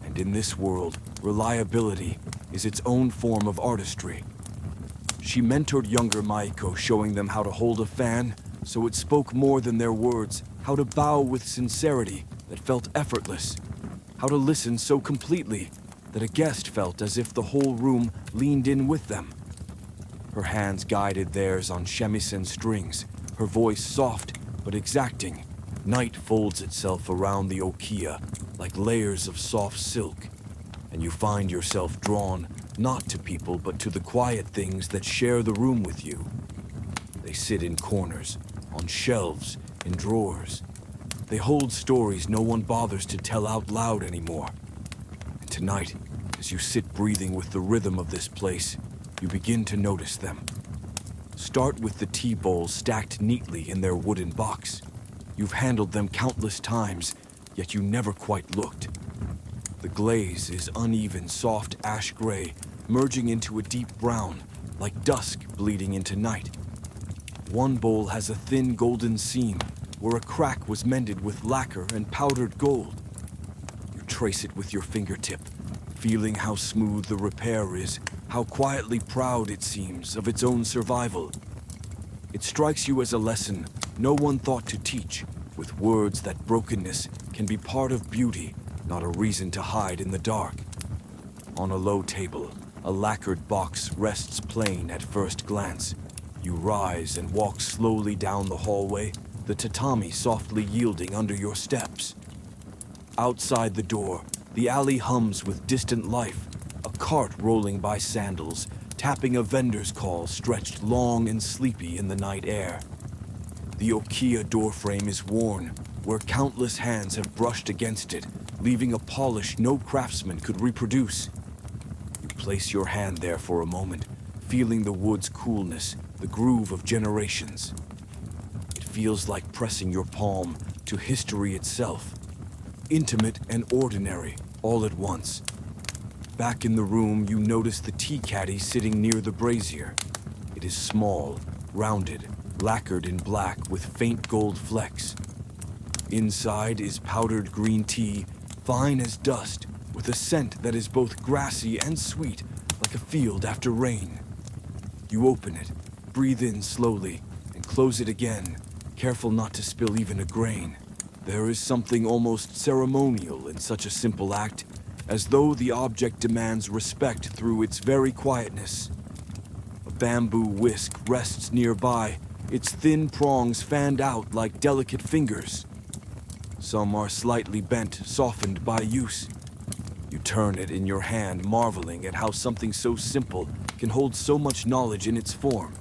And in this world, reliability is its own form of artistry. She mentored younger Maiko, showing them how to hold a fan so it spoke more than their words, how to bow with sincerity that felt effortless, how to listen so completely that a guest felt as if the whole room leaned in with them. Her hands guided theirs on shamisen strings, her voice soft but exacting. Night folds itself around the Okiya like layers of soft silk, and you find yourself drawn not to people but to the quiet things that share the room with you. They sit in corners, on shelves, in drawers. They hold stories no one bothers to tell out loud anymore. And tonight, as you sit breathing with the rhythm of this place, you begin to notice them. Start with the tea bowls stacked neatly in their wooden box. You've handled them countless times, yet you never quite looked. The glaze is uneven, soft ash gray, merging into a deep brown, like dusk bleeding into night. One bowl has a thin golden seam, where a crack was mended with lacquer and powdered gold. You trace it with your fingertip, feeling how smooth the repair is, how quietly proud it seems of its own survival. It strikes you as a lesson no one thought to teach, with words that brokenness can be part of beauty, not a reason to hide in the dark. On a low table, a lacquered box rests plain at first glance. You rise and walk slowly down the hallway, the tatami softly yielding under your steps. Outside the door, the alley hums with distant life, a cart rolling by sandals, tapping a vendor's call stretched long and sleepy in the night air. The Okiya doorframe is worn, where countless hands have brushed against it, leaving a polish no craftsman could reproduce. You place your hand there for a moment, feeling the wood's coolness, the groove of generations. It feels like pressing your palm to history itself, intimate and ordinary, all at once. Back in the room, you notice the tea caddy sitting near the brazier. It is small, rounded, lacquered in black with faint gold flecks. Inside is powdered green tea, fine as dust, with a scent that is both grassy and sweet, like a field after rain. You open it, breathe in slowly, and close it again, careful not to spill even a grain. There is something almost ceremonial in such a simple act, as though the object demands respect through its very quietness. A bamboo whisk rests nearby, its thin prongs fanned out like delicate fingers. Some are slightly bent, softened by use. You turn it in your hand, marveling at how something so simple can hold so much knowledge in its form.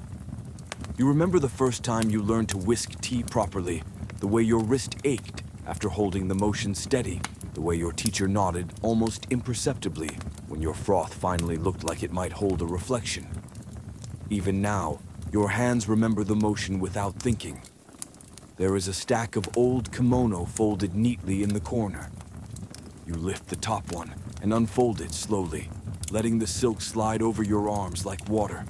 You remember the first time you learned to whisk tea properly, the way your wrist ached after holding the motion steady, the way your teacher nodded almost imperceptibly when your froth finally looked like it might hold a reflection. Even now, your hands remember the motion without thinking. There is a stack of old kimono folded neatly in the corner. You lift the top one and unfold it slowly, letting the silk slide over your arms like water.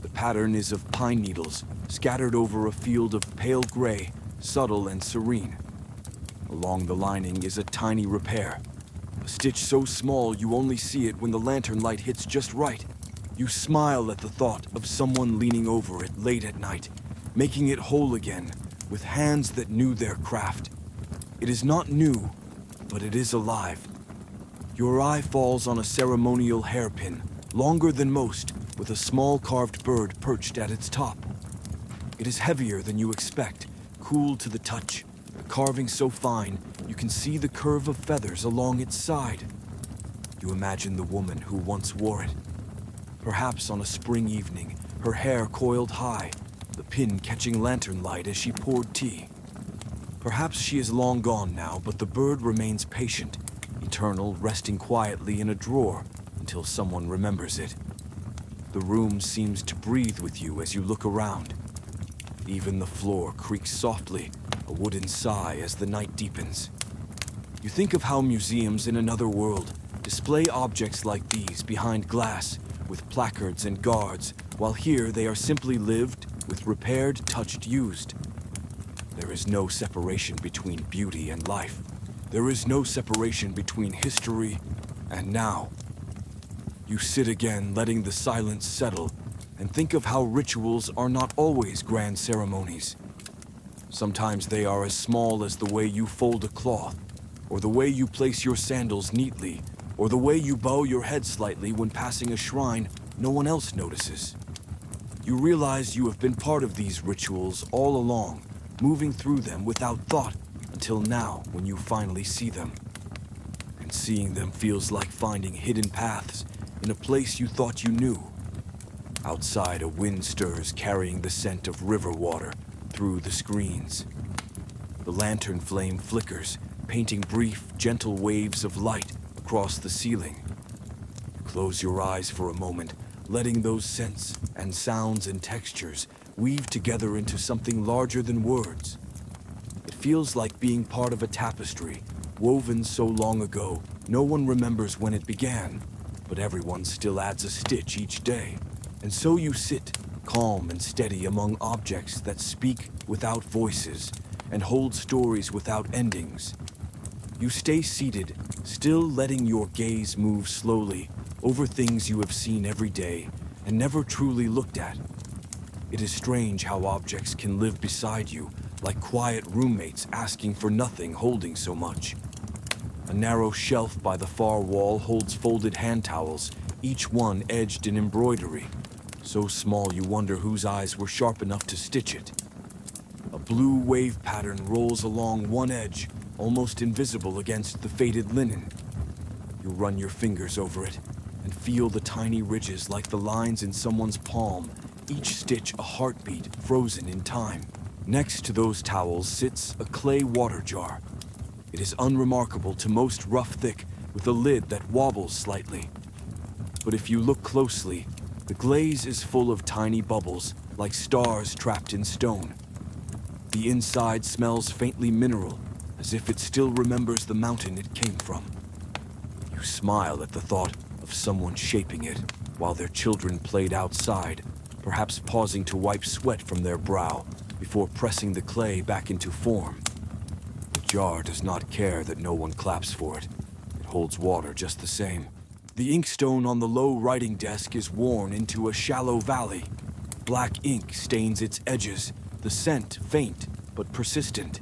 The pattern is of pine needles scattered over a field of pale gray, subtle and serene. Along the lining is a tiny repair, a stitch so small you only see it when the lantern light hits just right. You smile at the thought of someone leaning over it late at night, making it whole again with hands that knew their craft. It is not new, but it is alive. Your eye falls on a ceremonial hairpin, longer than most, with a small carved bird perched at its top. It is heavier than you expect, cool to the touch, the carving so fine you can see the curve of feathers along its side. You imagine the woman who once wore it. Perhaps on a spring evening, her hair coiled high, the pin catching lantern light as she poured tea. Perhaps she is long gone now, but the bird remains patient, eternal, resting quietly in a drawer until someone remembers it. The room seems to breathe with you as you look around. Even the floor creaks softly, a wooden sigh as the night deepens. You think of how museums in another world display objects like these behind glass with placards and guards, while here they are simply lived with repaired, touched, used. There is no separation between beauty and life. There is no separation between history and now. You sit again, letting the silence settle, and think of how rituals are not always grand ceremonies. Sometimes they are as small as the way you fold a cloth, or the way you place your sandals neatly, or the way you bow your head slightly when passing a shrine no one else notices. You realize you have been part of these rituals all along, moving through them without thought until now when you finally see them. And seeing them feels like finding hidden paths in a place you thought you knew. Outside, a wind stirs, carrying the scent of river water through the screens. The lantern flame flickers, painting brief, gentle waves of light across the ceiling. Close your eyes for a moment, letting those scents and sounds and textures weave together into something larger than words. It feels like being part of a tapestry, woven so long ago, no one remembers when it began, but everyone still adds a stitch each day. And so you sit, calm and steady among objects that speak without voices and hold stories without endings. You stay seated, still letting your gaze move slowly over things you have seen every day and never truly looked at. It is strange how objects can live beside you, like quiet roommates asking for nothing, holding so much. A narrow shelf by the far wall holds folded hand towels, each one edged in embroidery, so small you wonder whose eyes were sharp enough to stitch it. A blue wave pattern rolls along one edge, almost invisible against the faded linen. You run your fingers over it and feel the tiny ridges like the lines in someone's palm, each stitch a heartbeat frozen in time. Next to those towels sits a clay water jar. It is unremarkable to most, rough thick, with a lid that wobbles slightly. But if you look closely, the glaze is full of tiny bubbles, like stars trapped in stone. The inside smells faintly mineral, as if it still remembers the mountain it came from. You smile at the thought of someone shaping it while their children played outside, perhaps pausing to wipe sweat from their brow before pressing the clay back into form. The jar does not care that no one claps for it. It holds water just the same. The inkstone on the low writing desk is worn into a shallow valley. Black ink stains its edges, the scent faint but persistent.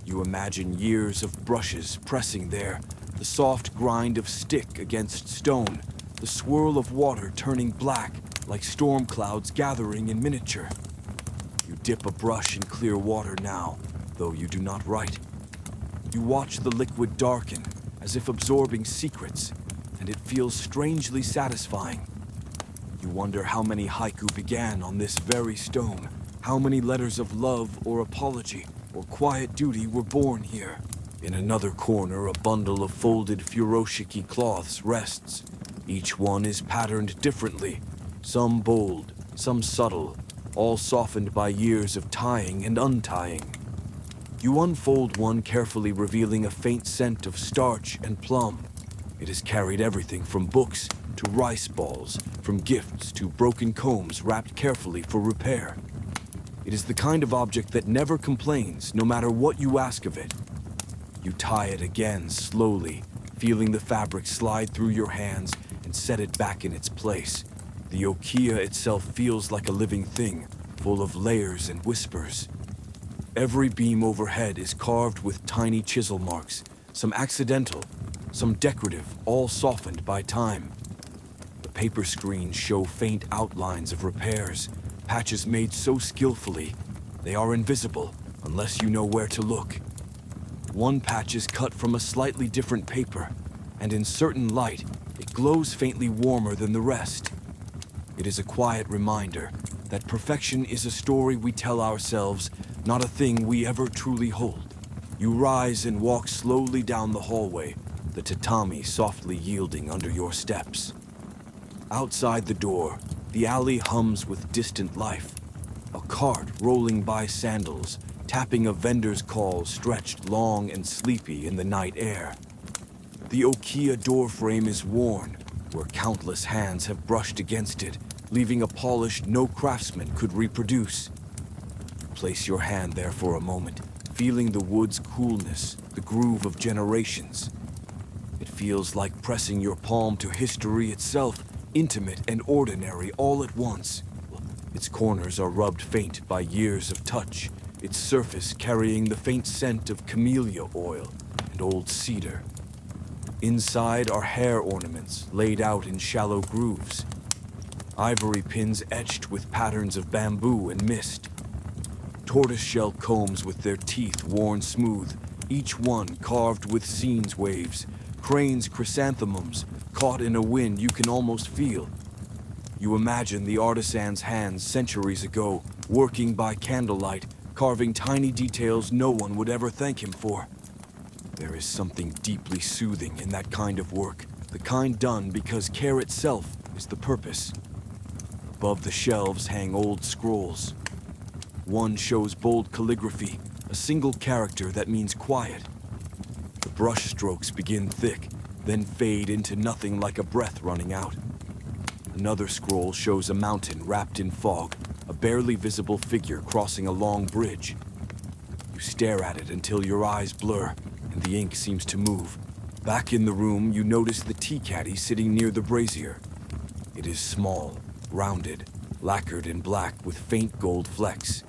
You imagine years of brushes pressing there, the soft grind of stick against stone, the swirl of water turning black like storm clouds gathering in miniature. You dip a brush in clear water now, though you do not write. You watch the liquid darken, as if absorbing secrets, and it feels strangely satisfying. You wonder how many haiku began on this very stone, how many letters of love or apology or quiet duty were born here. In another corner, a bundle of folded furoshiki cloths rests. Each one is patterned differently, some bold, some subtle, all softened by years of tying and untying. You unfold one, carefully revealing a faint scent of starch and plum. It has carried everything from books to rice balls, from gifts to broken combs wrapped carefully for repair. It is the kind of object that never complains, no matter what you ask of it. You tie it again slowly, feeling the fabric slide through your hands and set it back in its place. The okiya itself feels like a living thing, full of layers and whispers. Every beam overhead is carved with tiny chisel marks, some accidental, some decorative, all softened by time. The paper screens show faint outlines of repairs, patches made so skillfully, they are invisible unless you know where to look. One patch is cut from a slightly different paper, and in certain light, it glows faintly warmer than the rest. It is a quiet reminder that perfection is a story we tell ourselves, not a thing we ever truly hold. You rise and walk slowly down the hallway, the tatami softly yielding under your steps. Outside the door, the alley hums with distant life. A cart rolling by sandals, tapping a vendor's call stretched long and sleepy in the night air. The okiya doorframe is worn, where countless hands have brushed against it, leaving a polish no craftsman could reproduce. Place your hand there for a moment, feeling the wood's coolness, the groove of generations. It feels like pressing your palm to history itself, intimate and ordinary all at once. Its corners are rubbed faint by years of touch, its surface carrying the faint scent of camellia oil and old cedar. Inside are hair ornaments laid out in shallow grooves, ivory pins etched with patterns of bamboo and mist, tortoiseshell combs with their teeth worn smooth, each one carved with scenes waves, cranes chrysanthemums caught in a wind you can almost feel. You imagine the artisan's hands centuries ago, working by candlelight, carving tiny details no one would ever thank him for. There is something deeply soothing in that kind of work, the kind done because care itself is the purpose. Above the shelves hang old scrolls. One shows bold calligraphy, a single character that means quiet. The brush strokes begin thick, then fade into nothing like a breath running out. Another scroll shows a mountain wrapped in fog, a barely visible figure crossing a long bridge. You stare at it until your eyes blur, and the ink seems to move. Back in the room, you notice the tea caddy sitting near the brazier. It is small, rounded, lacquered in black with faint gold flecks.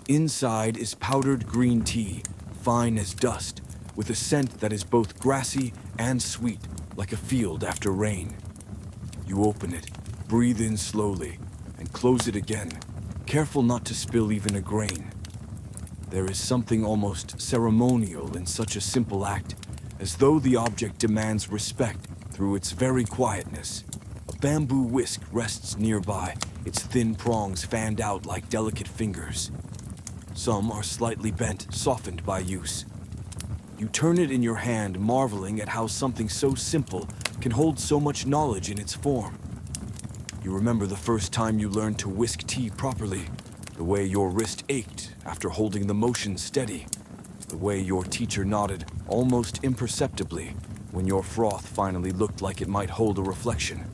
Inside is powdered green tea, fine as dust, with a scent that is both grassy and sweet, like a field after rain. You open it, breathe in slowly, and close it again, careful not to spill even a grain. There is something almost ceremonial in such a simple act, as though the object demands respect through its very quietness. A bamboo whisk rests nearby, its thin prongs fanned out like delicate fingers. Some are slightly bent, softened by use. You turn it in your hand, marveling at how something so simple can hold so much knowledge in its form. You remember the first time you learned to whisk tea properly, the way your wrist ached after holding the motion steady, the way your teacher nodded almost imperceptibly when your froth finally looked like it might hold a reflection.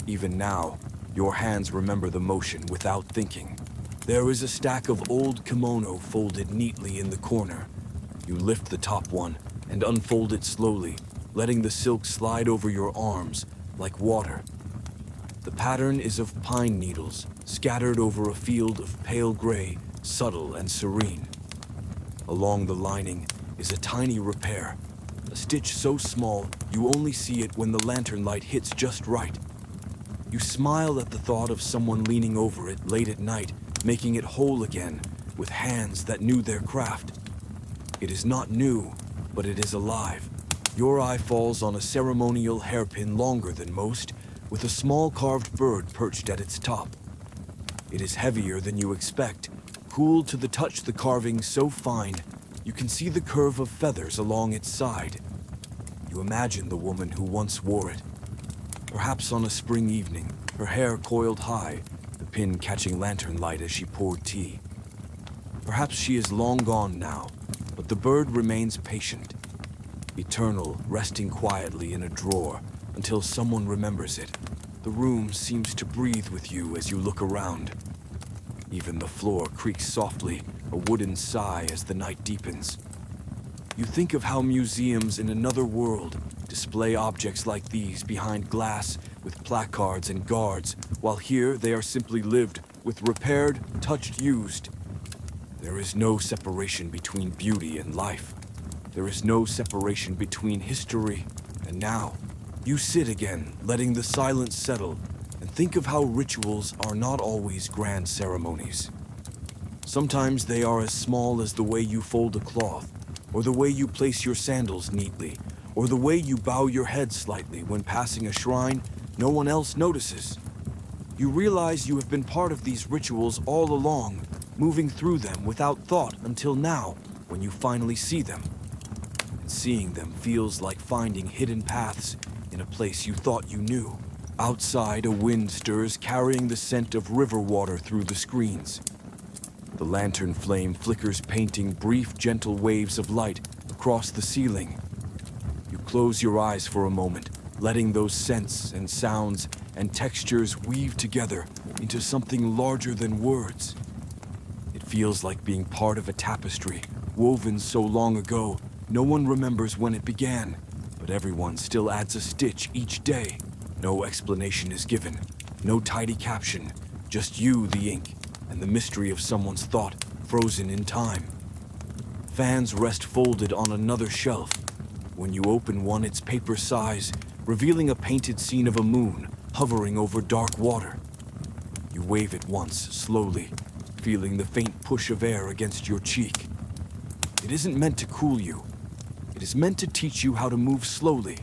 Even now, Your hands remember the motion without thinking. There is a stack of old kimono folded neatly in the corner. You lift the top one and unfold it slowly, letting the silk slide over your arms like water. The pattern is of pine needles scattered over a field of pale gray, subtle and serene. Along the lining is a tiny repair, a stitch so small you only see it when the lantern light hits just right. You smile at the thought of someone leaning over it late at night, making it whole again with hands that knew their craft. It is not new, but it is alive. Your eye falls on a ceremonial hairpin longer than most, with a small carved bird perched at its top. It is heavier than you expect, cool to the touch, the carving so fine you can see the curve of feathers along its side. You imagine the woman who once wore it. Perhaps on a spring evening, her hair coiled high, the pin catching lantern light as she poured tea. Perhaps she is long gone now, but the bird remains patient, eternal, resting quietly in a drawer until someone remembers it. The room seems to breathe with you as you look around. Even the floor creaks softly, a wooden sigh as the night deepens. You think of how museums in another world display objects like these behind glass with placards and guards, while here they are simply lived with, repaired, touched, used. There is no separation between beauty and life. There is no separation between history and now. You sit again, letting the silence settle, and think of how rituals are not always grand ceremonies. Sometimes they are as small as the way you fold a cloth, or the way you place your sandals neatly, or the way you bow your head slightly when passing a shrine no one else notices. You realize you have been part of these rituals all along, moving through them without thought until now, when you finally see them. And seeing them feels like finding hidden paths in a place you thought you knew. Outside, a wind stirs, carrying the scent of river water through the screens. The lantern flame flickers, painting brief, gentle waves of light across the ceiling. You close your eyes for a moment, letting those scents and sounds and textures weave together into something larger than words. It feels like being part of a tapestry, woven so long ago, no one remembers when it began, but everyone still adds a stitch each day. No explanation is given, no tidy caption, just you, the ink, and the mystery of someone's thought frozen in time. Fans rest folded on another shelf. When you open one, its paper size, revealing a painted scene of a moon hovering over dark water. You wave it once, slowly, feeling the faint push of air against your cheek. It isn't meant to cool you. It is meant to teach you how to move slowly,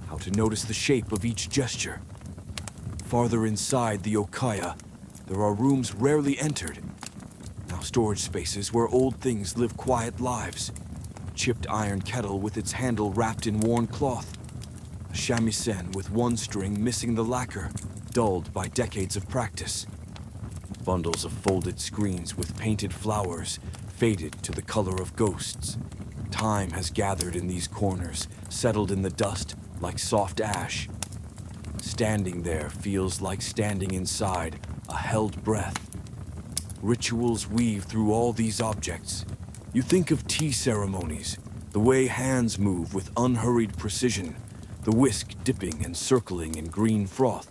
how to notice the shape of each gesture. Farther inside the Okaya, there are rooms rarely entered. Now storage spaces where old things live quiet lives. A chipped iron kettle with its handle wrapped in worn cloth. A shamisen with one string missing the lacquer, dulled by decades of practice. Bundles of folded screens with painted flowers, faded to the color of ghosts. Time has gathered in these corners, settled in the dust like soft ash. Standing there feels like standing inside a held breath. Rituals weave through all these objects. You think of tea ceremonies, the way hands move with unhurried precision, the whisk dipping and circling in green froth,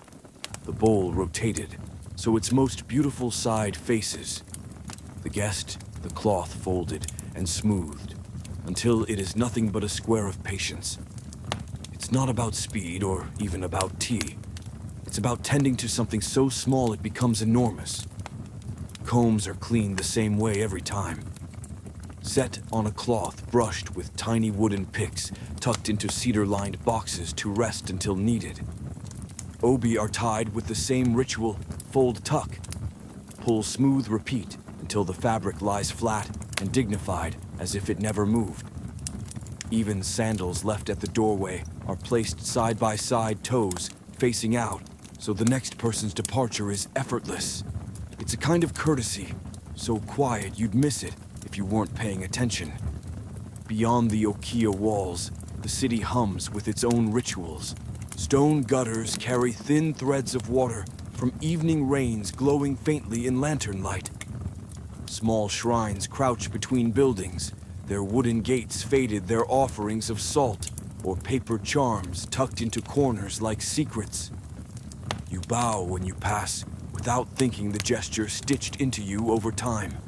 the bowl rotated so its most beautiful side faces, the guest, the cloth folded and smoothed, until it is nothing but a square of patience. It's not about speed or even about tea. It's about tending to something so small it becomes enormous. Combs are cleaned the same way every time. Set on a cloth brushed with tiny wooden picks tucked into cedar-lined boxes to rest until needed. Obi are tied with the same ritual, fold tuck. Pull smooth repeat until the fabric lies flat and dignified as if it never moved. Even sandals left at the doorway are placed side by side, toes facing out, so the next person's departure is effortless. It's a kind of courtesy, so quiet you'd miss it if you weren't paying attention. Beyond the Okiya walls, the city hums with its own rituals. Stone gutters carry thin threads of water from evening rains glowing faintly in lantern light. Small shrines crouch between buildings, their wooden gates faded their offerings of salt or paper charms tucked into corners like secrets. You bow when you pass, without thinking the gesture stitched into you over time.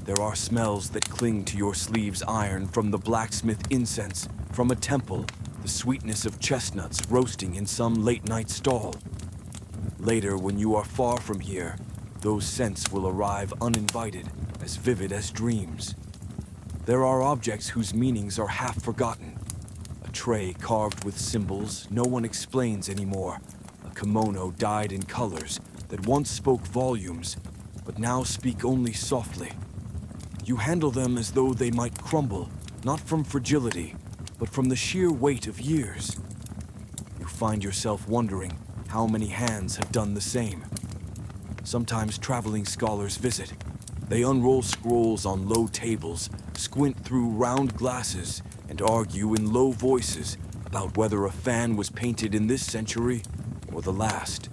There are smells that cling to your sleeves iron, from the blacksmith incense, from a temple, the sweetness of chestnuts roasting in some late-night stall. Later, when you are far from here, those scents will arrive uninvited, as vivid as dreams. There are objects whose meanings are half forgotten. A tray carved with symbols no one explains anymore. A kimono dyed in colors that once spoke volumes, but now speak only softly. You handle them as though they might crumble, not from fragility, but from the sheer weight of years. You find yourself wondering how many hands have done the same. Sometimes traveling scholars visit. They unroll scrolls on low tables, squint through round glasses, and argue in low voices about whether a fan was painted in this century or the last.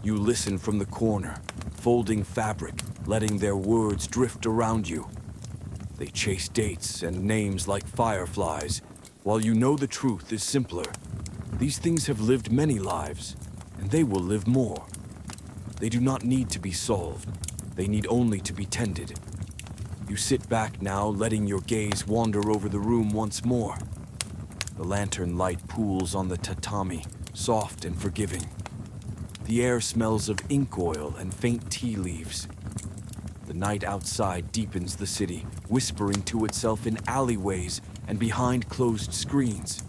You listen from the corner, folding fabric, letting their words drift around you. They chase dates and names like fireflies, while you know the truth is simpler. These things have lived many lives, and they will live more. They do not need to be solved. They need only to be tended. You sit back now, letting your gaze wander over the room once more. The lantern light pools on the tatami, soft and forgiving. The air smells of ink oil and faint tea leaves. The night outside deepens the city, whispering to itself in alleyways and behind closed screens.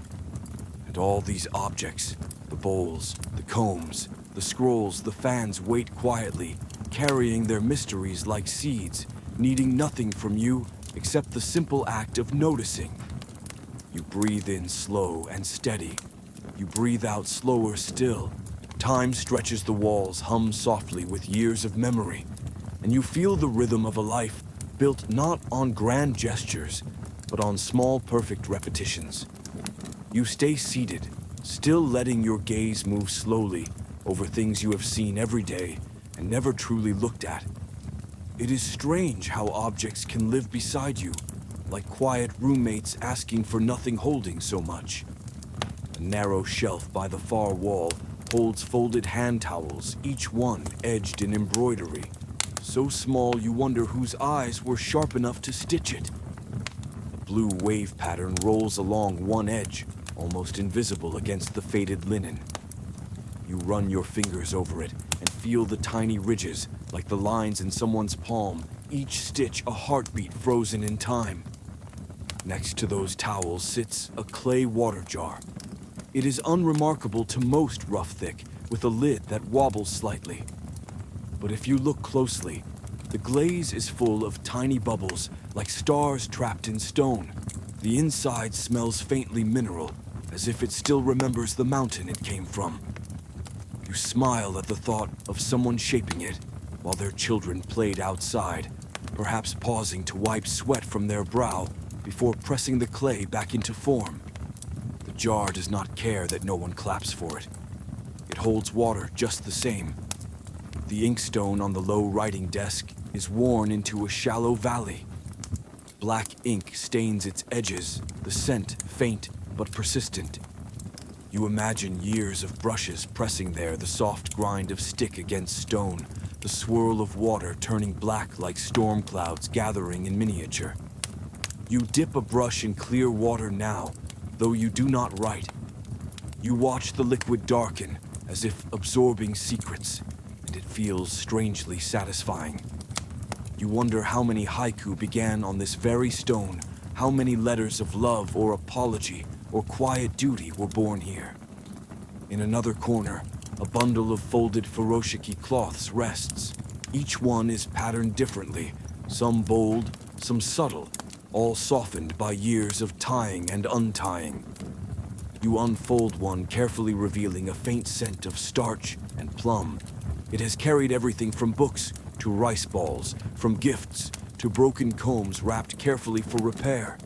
And all these objects, the bowls, the combs, the scrolls, the fans wait quietly, carrying their mysteries like seeds, needing nothing from you except the simple act of noticing. You breathe in slow and steady. You breathe out slower still. Time stretches the walls, hums softly with years of memory, and you feel the rhythm of a life built not on grand gestures, but on small, perfect repetitions. You stay seated, still letting your gaze move slowly over things you have seen every day and never truly looked at. It is strange how objects can live beside you, like quiet roommates asking for nothing, holding so much. A narrow shelf by the far wall holds folded hand towels, each one edged in embroidery. So small you wonder whose eyes were sharp enough to stitch it. A blue wave pattern rolls along one edge, almost invisible against the faded linen. You run your fingers over it and feel the tiny ridges, like the lines in someone's palm, each stitch a heartbeat frozen in time. Next to those towels sits a clay water jar. It is unremarkable to most rough-thick, with a lid that wobbles slightly. But if you look closely, the glaze is full of tiny bubbles, like stars trapped in stone. The inside smells faintly mineral, as if it still remembers the mountain it came from. You smile at the thought of someone shaping it, while their children played outside, perhaps pausing to wipe sweat from their brow before pressing the clay back into form. The jar does not care that no one claps for it. It holds water just the same. The inkstone on the low writing desk is worn into a shallow valley. Black ink stains its edges, the scent faint but persistent. You imagine years of brushes pressing there, the soft grind of stick against stone, the swirl of water turning black like storm clouds gathering in miniature. You dip a brush in clear water now, though you do not write. You watch the liquid darken, as if absorbing secrets, and it feels strangely satisfying. You wonder how many haiku began on this very stone, how many letters of love or apology or quiet duty were born here. In another corner, a bundle of folded furoshiki cloths rests. Each one is patterned differently, some bold, some subtle, all softened by years of tying and untying. You unfold one, carefully revealing a faint scent of starch and plum. It has carried everything from books to rice balls, from gifts to broken combs wrapped carefully for repair.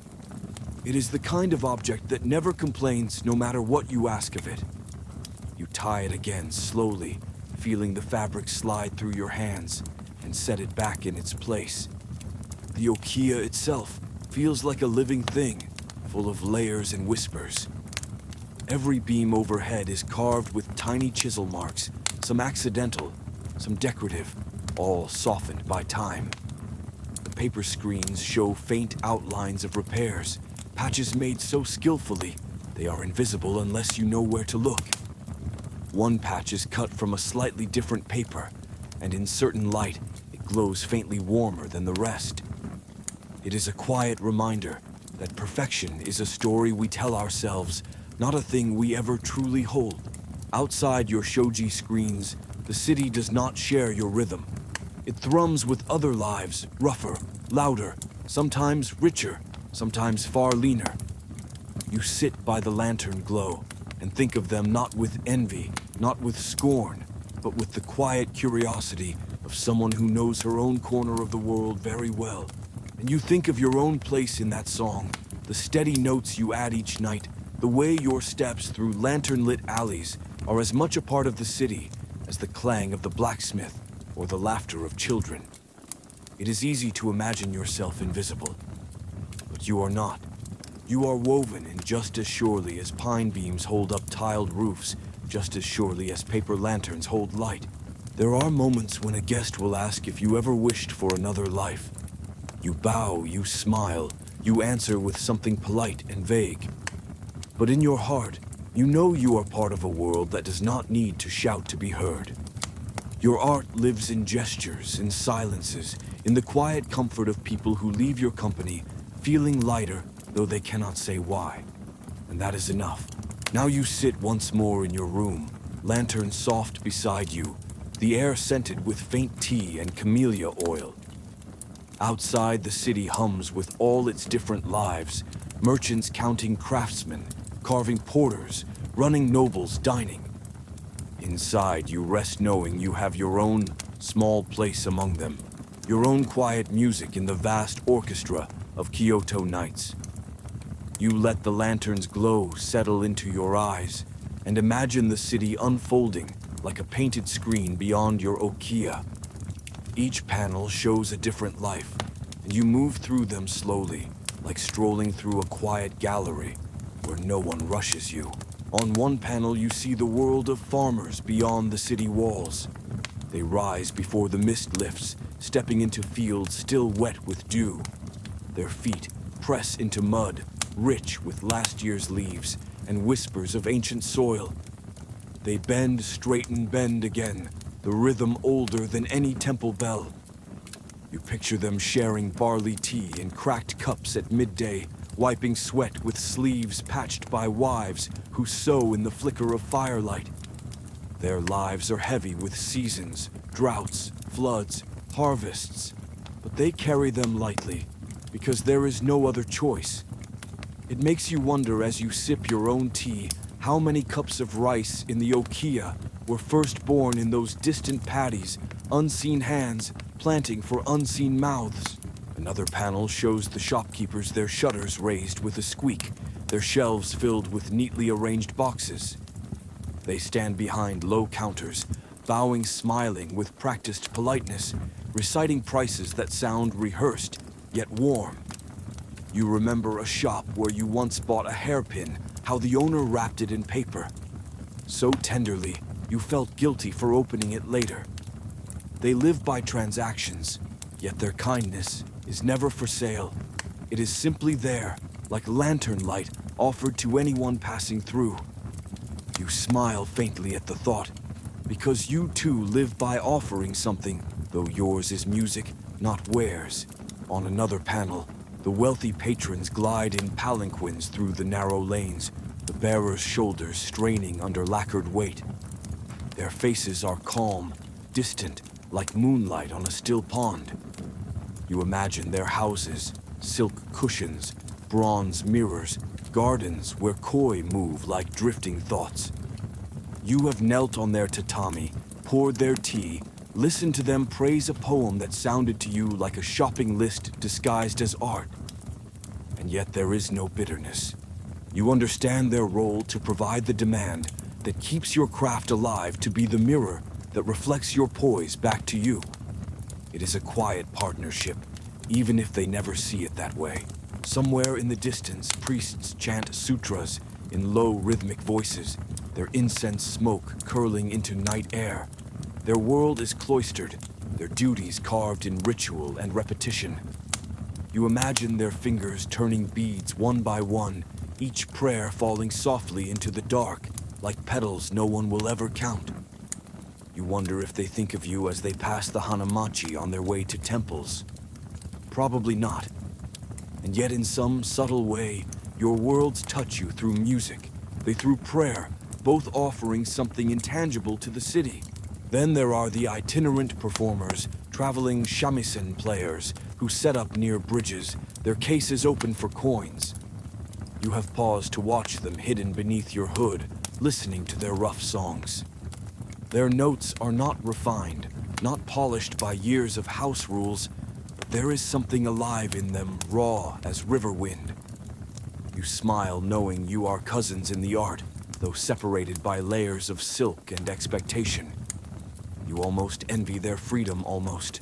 It is the kind of object that never complains no matter what you ask of it. You tie it again slowly, feeling the fabric slide through your hands and set it back in its place. The okia itself feels like a living thing, full of layers and whispers. Every beam overhead is carved with tiny chisel marks, some accidental, some decorative, all softened by time. The paper screens show faint outlines of repairs, patches made so skillfully they are invisible unless you know where to look. One patch is cut from a slightly different paper, and in certain light, it glows faintly warmer than the rest. It is a quiet reminder that perfection is a story we tell ourselves, not a thing we ever truly hold. Outside your shoji screens, the city does not share your rhythm. It thrums with other lives, rougher, louder, sometimes richer, sometimes far leaner. You sit by the lantern glow and think of them not with envy, not with scorn, but with the quiet curiosity of someone who knows her own corner of the world very well. And you think of your own place in that song, the steady notes you add each night, the way your steps through lantern-lit alleys are as much a part of the city as the clang of the blacksmith or the laughter of children. It is easy to imagine yourself invisible, but you are not. You are woven in just as surely as pine beams hold up tiled roofs, just as surely as paper lanterns hold light. There are moments when a guest will ask if you ever wished for another life. You bow, you smile, you answer with something polite and vague. But in your heart, you know you are part of a world that does not need to shout to be heard. Your art lives in gestures, in silences, in the quiet comfort of people who leave your company, feeling lighter, though they cannot say why. And that is enough. Now you sit once more in your room, lantern soft beside you, the air scented with faint tea and camellia oil. Outside, the city hums with all its different lives, merchants counting craftsmen, carving porters, running nobles dining. Inside, you rest knowing you have your own small place among them, your own quiet music in the vast orchestra of Kyoto nights. You let the lantern's glow settle into your eyes and imagine the city unfolding like a painted screen beyond your okia. Each panel shows a different life, and you move through them slowly, like strolling through a quiet gallery where no one rushes you. On one panel, you see the world of farmers beyond the city walls. They rise before the mist lifts, stepping into fields still wet with dew. Their feet press into mud, rich with last year's leaves and whispers of ancient soil. They bend, straighten, bend again, the rhythm older than any temple bell. You picture them sharing barley tea in cracked cups at midday, wiping sweat with sleeves patched by wives who sew in the flicker of firelight. Their lives are heavy with seasons, droughts, floods, harvests, but they carry them lightly because there is no other choice. It makes you wonder as you sip your own tea how many cups of rice in the okia were first born in those distant paddies, unseen hands planting for unseen mouths. Another panel shows the shopkeepers, their shutters raised with a squeak, their shelves filled with neatly arranged boxes. They stand behind low counters, bowing, smiling with practiced politeness, reciting prices that sound rehearsed, yet warm. You remember a shop where you once bought a hairpin, how the owner wrapped it in paper. So tenderly, you felt guilty for opening it later. They live by transactions, yet their kindness is never for sale. It is simply there, like lantern light offered to anyone passing through. You smile faintly at the thought, because you too live by offering something, though yours is music, not wares. On another panel, the wealthy patrons glide in palanquins through the narrow lanes, the bearers' shoulders straining under lacquered weight. Their faces are calm, distant, like moonlight on a still pond. You imagine their houses, silk cushions, bronze mirrors, gardens where koi move like drifting thoughts. You have knelt on their tatami, poured their tea, listened to them praise a poem that sounded to you like a shopping list disguised as art. And yet there is no bitterness. You understand their role to provide the demand that keeps your craft alive, to be the mirror that reflects your poise back to you. It is a quiet partnership, even if they never see it that way. Somewhere in the distance, priests chant sutras in low rhythmic voices, their incense smoke curling into night air. Their world is cloistered, their duties carved in ritual and repetition. You imagine their fingers turning beads one by one, each prayer falling softly into the dark, like petals no one will ever count. You wonder if they think of you as they pass the hanamachi on their way to temples. Probably not. And yet in some subtle way, your worlds touch you through music. They through prayer, both offering something intangible to the city. Then there are the itinerant performers, traveling shamisen players, who set up near bridges, their cases open for coins. You have paused to watch them hidden beneath your hood, listening to their rough songs. Their notes are not refined, not polished by years of house rules, but there is something alive in them, raw as river wind. You smile knowing you are cousins in the art, though separated by layers of silk and expectation. You almost envy their freedom, almost.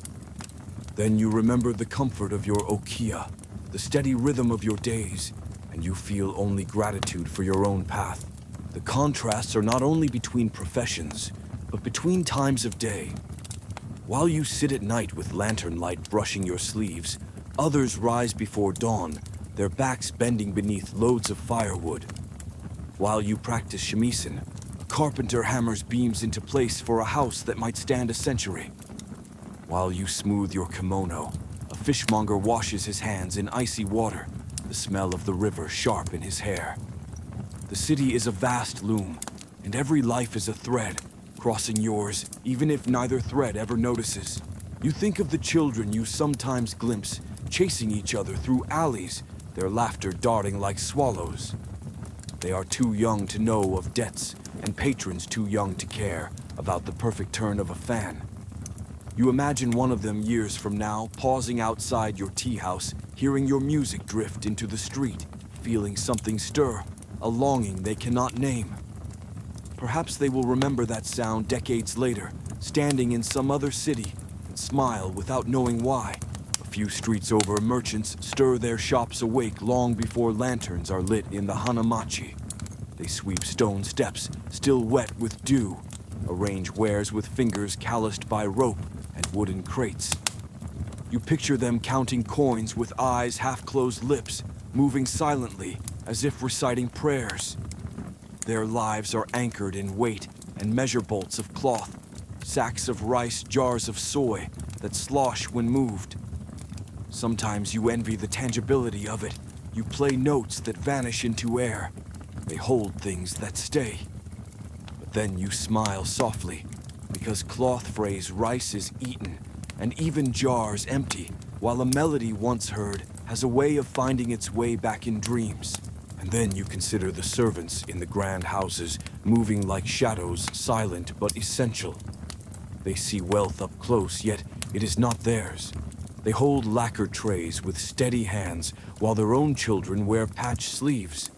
Then you remember the comfort of your okiya, the steady rhythm of your days, and you feel only gratitude for your own path. The contrasts are not only between professions, but between times of day. While you sit at night with lantern light brushing your sleeves, others rise before dawn, their backs bending beneath loads of firewood. While you practice shamisen, a carpenter hammers beams into place for a house that might stand a century. While you smooth your kimono, a fishmonger washes his hands in icy water, the smell of the river sharp in his hair. The city is a vast loom, and every life is a thread, crossing yours, even if neither thread ever notices. You think of the children you sometimes glimpse, chasing each other through alleys, their laughter darting like swallows. They are too young to know of debts, and patrons too young to care about the perfect turn of a fan. You imagine one of them years from now, pausing outside your tea house, hearing your music drift into the street, feeling something stir, a longing they cannot name. Perhaps they will remember that sound decades later, standing in some other city, and smile without knowing why. A few streets over, merchants stir their shops awake long before lanterns are lit in the hanamachi. They sweep stone steps, still wet with dew, arrange wares with fingers calloused by rope and wooden crates. You picture them counting coins with eyes half-closed lips, moving silently as if reciting prayers. Their lives are anchored in weight and measure bolts of cloth, sacks of rice, jars of soy that slosh when moved. Sometimes you envy the tangibility of it. You play notes that vanish into air. They hold things that stay. But then you smile softly, because cloth phrase rice is eaten, and even jars empty, while a melody once heard has a way of finding its way back in dreams. And then you consider the servants in the grand houses, moving like shadows, silent but essential. They see wealth up close, yet it is not theirs. They hold lacquer trays with steady hands, while their own children wear patched sleeves.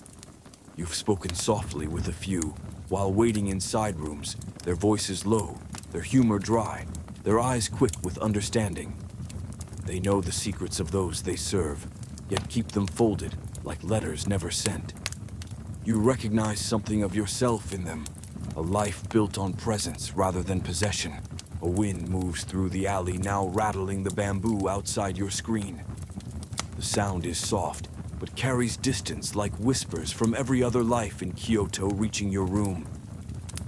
You've spoken softly with a few, while waiting in side rooms, their voices low, their humor dry, their eyes quick with understanding. They know the secrets of those they serve, yet keep them folded, like letters never sent. You recognize something of yourself in them, a life built on presence rather than possession. A wind moves through the alley, now rattling the bamboo outside your screen. The sound is soft, but carries distance like whispers from every other life in Kyoto reaching your room.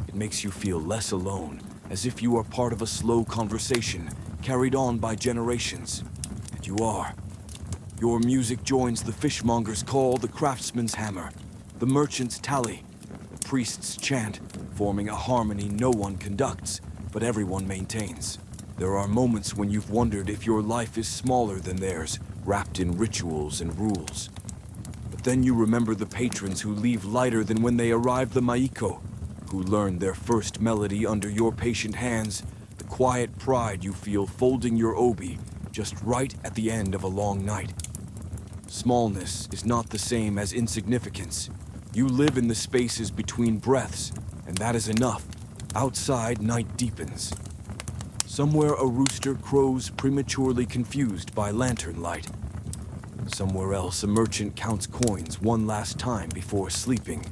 It makes you feel less alone, as if you are part of a slow conversation carried on by generations. And you are. Your music joins the fishmonger's call, the craftsman's hammer, the merchant's tally, the priest's chant, forming a harmony no one conducts, but everyone maintains. There are moments when you've wondered if your life is smaller than theirs, wrapped in rituals and rules. But then you remember the patrons who leave lighter than when they arrived, the maiko, who learned their first melody under your patient hands, the quiet pride you feel folding your obi just right at the end of a long night. Smallness is not the same as insignificance. You live in the spaces between breaths, and that is enough. Outside, night deepens. Somewhere a rooster crows prematurely confused by lantern light. Somewhere else a merchant counts coins one last time before sleeping.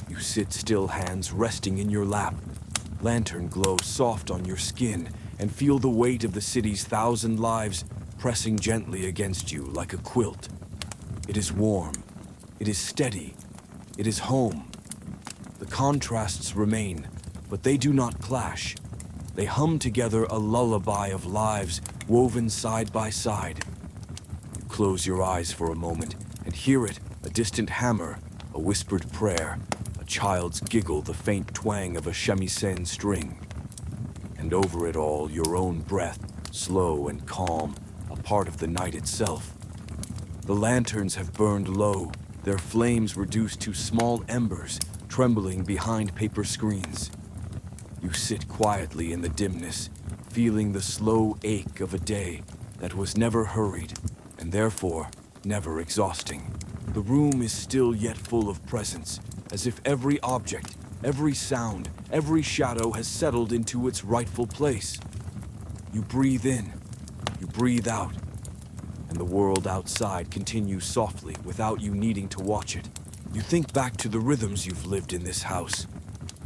You sit still, hands resting in your lap. Lantern glow soft on your skin, and feel the weight of the city's 1,000 lives pressing gently against you like a quilt. It is warm. It is steady. It is home. The contrasts remain, but they do not clash. They hum together a lullaby of lives woven side by side. You close your eyes for a moment and hear it, a distant hammer, a whispered prayer, a child's giggle, the faint twang of a shamisen string. And over it all, your own breath, slow and calm, a part of the night itself. The lanterns have burned low, their flames reduced to small embers, trembling behind paper screens. You sit quietly in the dimness, feeling the slow ache of a day that was never hurried, and therefore never exhausting. The room is still yet full of presence, as if every object, every sound, every shadow has settled into its rightful place. You breathe in, you breathe out, and the world outside continues softly without you needing to watch it. You think back to the rhythms you've lived in this house,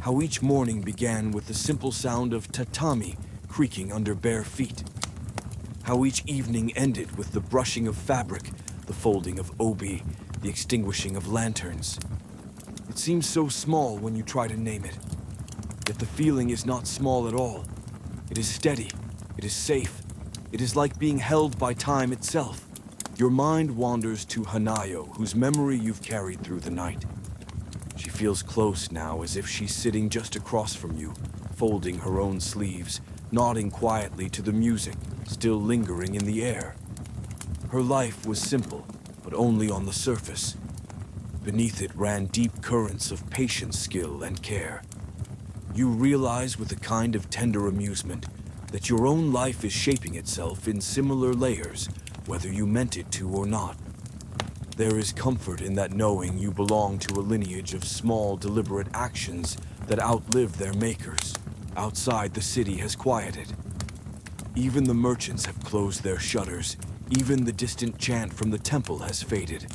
how each morning began with the simple sound of tatami creaking under bare feet, how each evening ended with the brushing of fabric, the folding of obi, the extinguishing of lanterns. It seems so small when you try to name it, yet the feeling is not small at all. It is steady, it is safe, it is like being held by time itself. Your mind wanders to Hanayo, whose memory you've carried through the night. She feels close now, as if she's sitting just across from you, folding her own sleeves, nodding quietly to the music, still lingering in the air. Her life was simple, but only on the surface. Beneath it ran deep currents of patience, skill, and care. You realize with a kind of tender amusement that your own life is shaping itself in similar layers, whether you meant it to or not. There is comfort in that, knowing you belong to a lineage of small, deliberate actions that outlive their makers. Outside, the city has quieted. Even the merchants have closed their shutters. Even the distant chant from the temple has faded.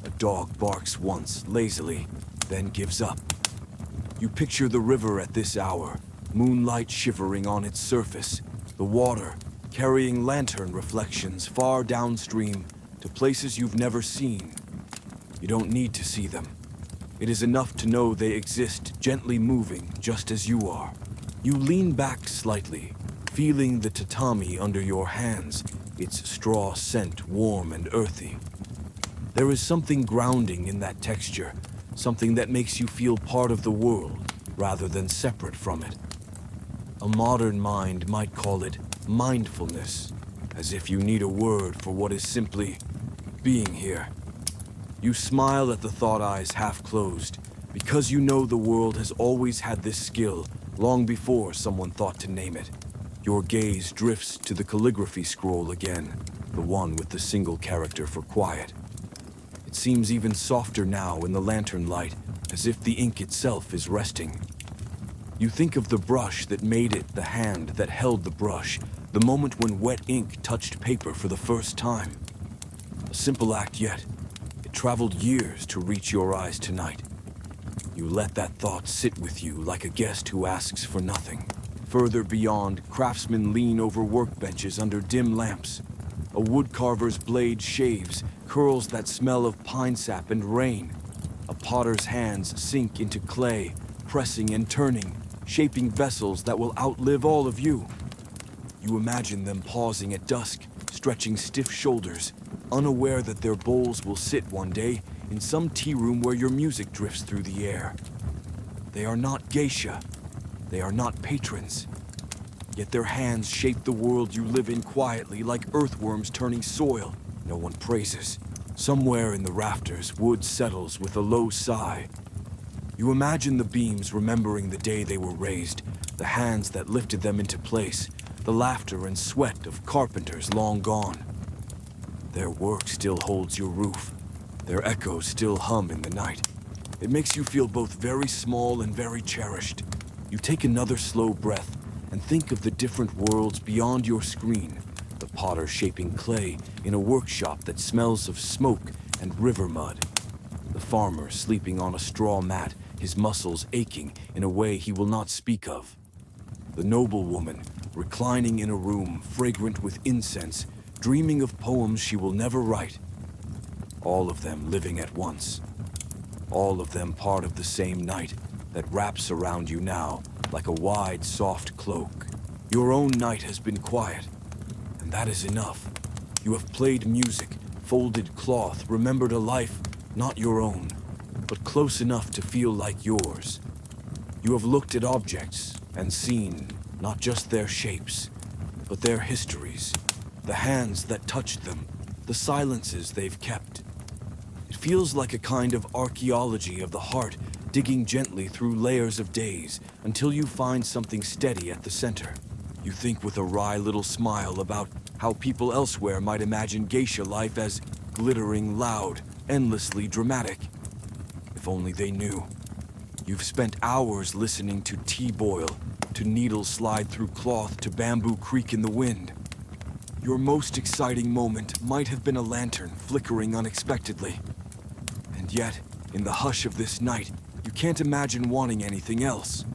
A dog barks once, lazily, then gives up. You picture the river at this hour, moonlight shivering on its surface, the water carrying lantern reflections far downstream to places you've never seen. You don't need to see them. It is enough to know they exist, gently moving just as you are. You lean back slightly, feeling the tatami under your hands, its straw scent warm and earthy. There is something grounding in that texture, something that makes you feel part of the world rather than separate from it. A modern mind might call it mindfulness, as if you need a word for what is simply being here. You smile at the thought eyes half closed, because you know the world has always had this skill long before someone thought to name it. Your gaze drifts to the calligraphy scroll again, the one with the single character for quiet. It seems even softer now in the lantern light, as if the ink itself is resting. You think of the brush that made it, the hand that held the brush, the moment when wet ink touched paper for the first time. A simple act, yet it traveled years to reach your eyes tonight. You let that thought sit with you like a guest who asks for nothing. Further beyond, craftsmen lean over workbenches under dim lamps. A woodcarver's blade shaves, curls that smell of pine sap and rain. A potter's hands sink into clay, pressing and turning, shaping vessels that will outlive all of you. You imagine them pausing at dusk, stretching stiff shoulders, unaware that their bowls will sit one day in some tea room where your music drifts through the air. They are not geisha. They are not patrons. Yet their hands shape the world you live in quietly, like earthworms turning soil no one praises. Somewhere in the rafters, wood settles with a low sigh. You imagine the beams remembering the day they were raised, the hands that lifted them into place, the laughter and sweat of carpenters long gone. Their work still holds your roof. Their echoes still hum in the night. It makes you feel both very small and very cherished. You take another slow breath and think of the different worlds beyond your screen. The potter shaping clay in a workshop that smells of smoke and river mud. The farmer sleeping on a straw mat, his muscles aching in a way he will not speak of. The noblewoman reclining in a room fragrant with incense, dreaming of poems she will never write. All of them living at once. All of them part of the same night that wraps around you now like a wide, soft cloak. Your own night has been quiet, and that is enough. You have played music, folded cloth, remembered a life not your own, but close enough to feel like yours. You have looked at objects and seen not just their shapes, but their histories, the hands that touched them, the silences they've kept. It feels like a kind of archaeology of the heart, digging gently through layers of days until you find something steady at the center. You think with a wry little smile about how people elsewhere might imagine geisha life as glittering, loud, endlessly dramatic. If only they knew. You've spent hours listening to tea boil, to needles slide through cloth, to bamboo creak in the wind. Your most exciting moment might have been a lantern flickering unexpectedly. And yet, in the hush of this night, you can't imagine wanting anything else.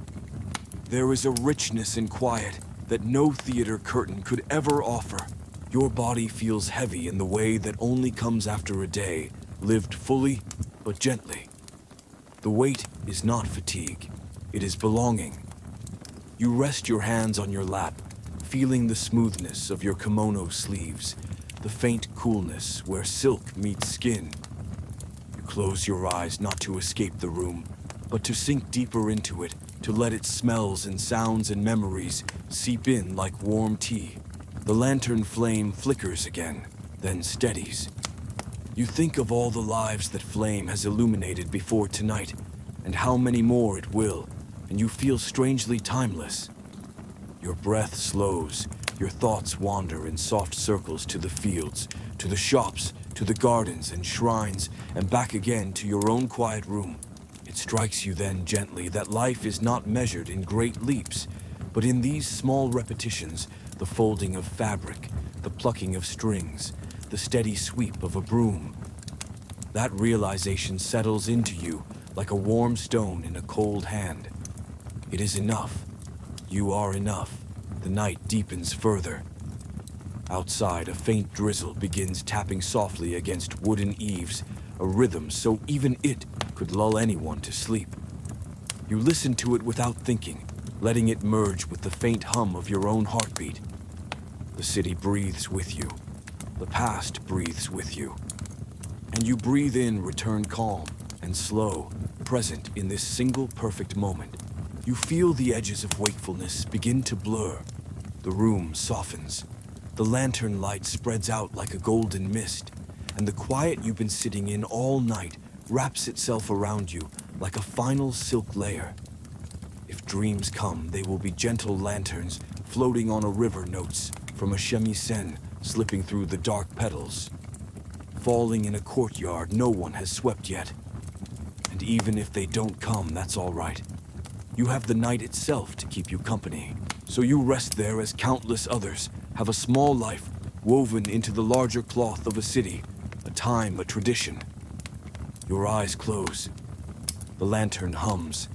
There is a richness in quiet that no theater curtain could ever offer. Your body feels heavy in the way that only comes after a day, lived fully but gently. The weight is not fatigue, it is belonging. You rest your hands on your lap, feeling the smoothness of your kimono sleeves, the faint coolness where silk meets skin. You close your eyes not to escape the room, but to sink deeper into it, to let its smells and sounds and memories seep in like warm tea. The lantern flame flickers again, then steadies. You think of all the lives that flame has illuminated before tonight, and how many more it will, and you feel strangely timeless. Your breath slows, your thoughts wander in soft circles to the fields, to the shops, to the gardens and shrines, and back again to your own quiet room. It strikes you then gently that life is not measured in great leaps, but in these small repetitions, the folding of fabric, the plucking of strings, the steady sweep of a broom. That realization settles into you like a warm stone in a cold hand. It is enough. You are enough. The night deepens further. Outside, a faint drizzle begins tapping softly against wooden eaves, a rhythm so even it could lull anyone to sleep. You listen to it without thinking, letting it merge with the faint hum of your own heartbeat. The city breathes with you. The past breathes with you. And you breathe in, return calm and slow, present in this single perfect moment. You feel the edges of wakefulness begin to blur. The room softens. The lantern light spreads out like a golden mist, and the quiet you've been sitting in all night wraps itself around you like a final silk layer. If dreams come, they will be gentle lanterns floating on a river, notes from a shamisen slipping through the dark petals, falling in a courtyard no one has swept yet. And even if they don't come, that's all right. You have the night itself to keep you company, so you rest there as countless others have a small life woven into the larger cloth of a city, a time, a tradition. Your eyes close. The lantern hums,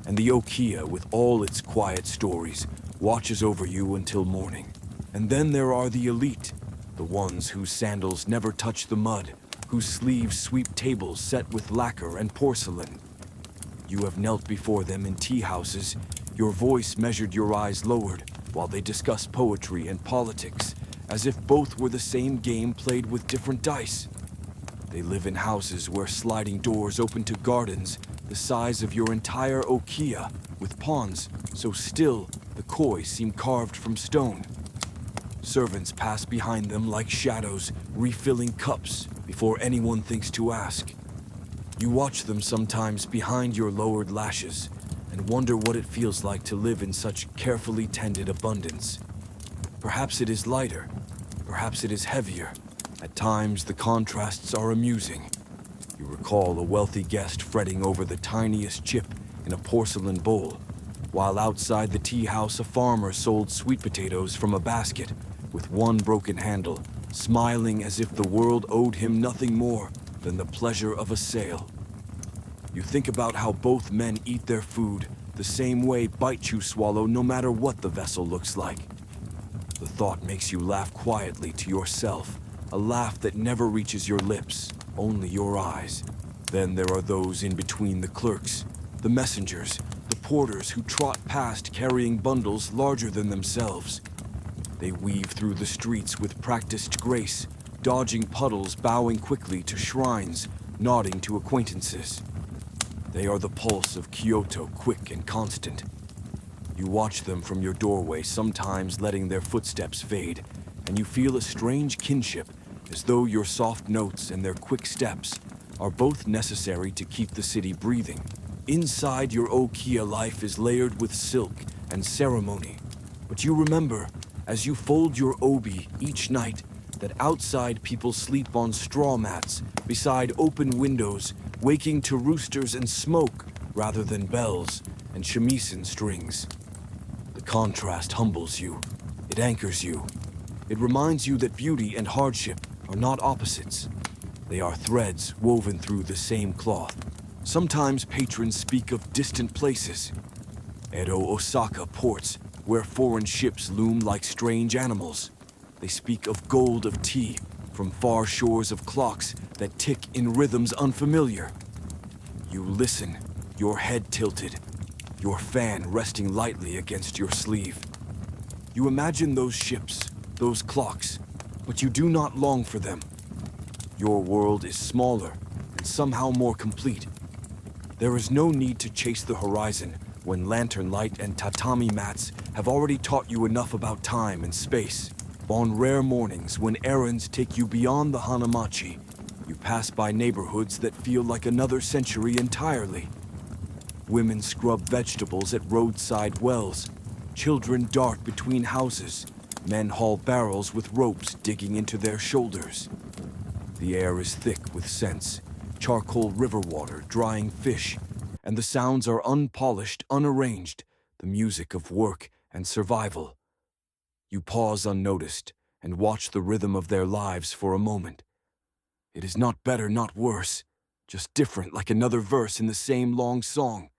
and the Okia, with all its quiet stories, watches over you until morning. And then there are the elite, the ones whose sandals never touch the mud, whose sleeves sweep tables set with lacquer and porcelain. You have knelt before them in tea houses, your voice measured, your eyes lowered, while they discuss poetry and politics, as if both were the same game played with different dice. They live in houses where sliding doors open to gardens the size of your entire Okia, with ponds so still the koi seem carved from stone. Servants pass behind them like shadows, refilling cups before anyone thinks to ask. You watch them sometimes behind your lowered lashes and wonder what it feels like to live in such carefully tended abundance. Perhaps it is lighter, perhaps it is heavier. At times the contrasts are amusing. You recall a wealthy guest fretting over the tiniest chip in a porcelain bowl, while outside the tea house a farmer sold sweet potatoes from a basket with one broken handle, smiling as if the world owed him nothing more than the pleasure of a sale. You think about how both men eat their food the same way bites you swallow no matter what the vessel looks like. The thought makes you laugh quietly to yourself, a laugh that never reaches your lips, only your eyes. Then there are those in between the clerks, the messengers, the porters who trot past carrying bundles larger than themselves. They weave through the streets with practiced grace, dodging puddles, bowing quickly to shrines, nodding to acquaintances. They are the pulse of Kyoto, quick and constant. You watch them from your doorway, sometimes letting their footsteps fade, and you feel a strange kinship, as though your soft notes and their quick steps are both necessary to keep the city breathing. Inside, your Okiya life is layered with silk and ceremony, but you remember, as you fold your obi each night, that outside people sleep on straw mats, beside open windows, waking to roosters and smoke rather than bells and shamisen strings. The contrast humbles you. It anchors you. It reminds you that beauty and hardship are not opposites. They are threads woven through the same cloth. Sometimes patrons speak of distant places. Edo Osaka ports, where foreign ships loom like strange animals. They speak of gold of tea from far shores of clocks that tick in rhythms unfamiliar. You listen, your head tilted, your fan resting lightly against your sleeve. You imagine those ships, those clocks, but you do not long for them. Your world is smaller and somehow more complete. There is no need to chase the horizon when lantern light and tatami mats have already taught you enough about time and space. On rare mornings when errands take you beyond the Hanamachi, you pass by neighborhoods that feel like another century entirely. Women scrub vegetables at roadside wells. Children dart between houses. Men haul barrels with ropes digging into their shoulders. The air is thick with scents, charcoal river water, drying fish, and the sounds are unpolished, unarranged, the music of work and survival. You pause unnoticed and watch the rhythm of their lives for a moment. It is not better, not worse, just different, like another verse in the same long song.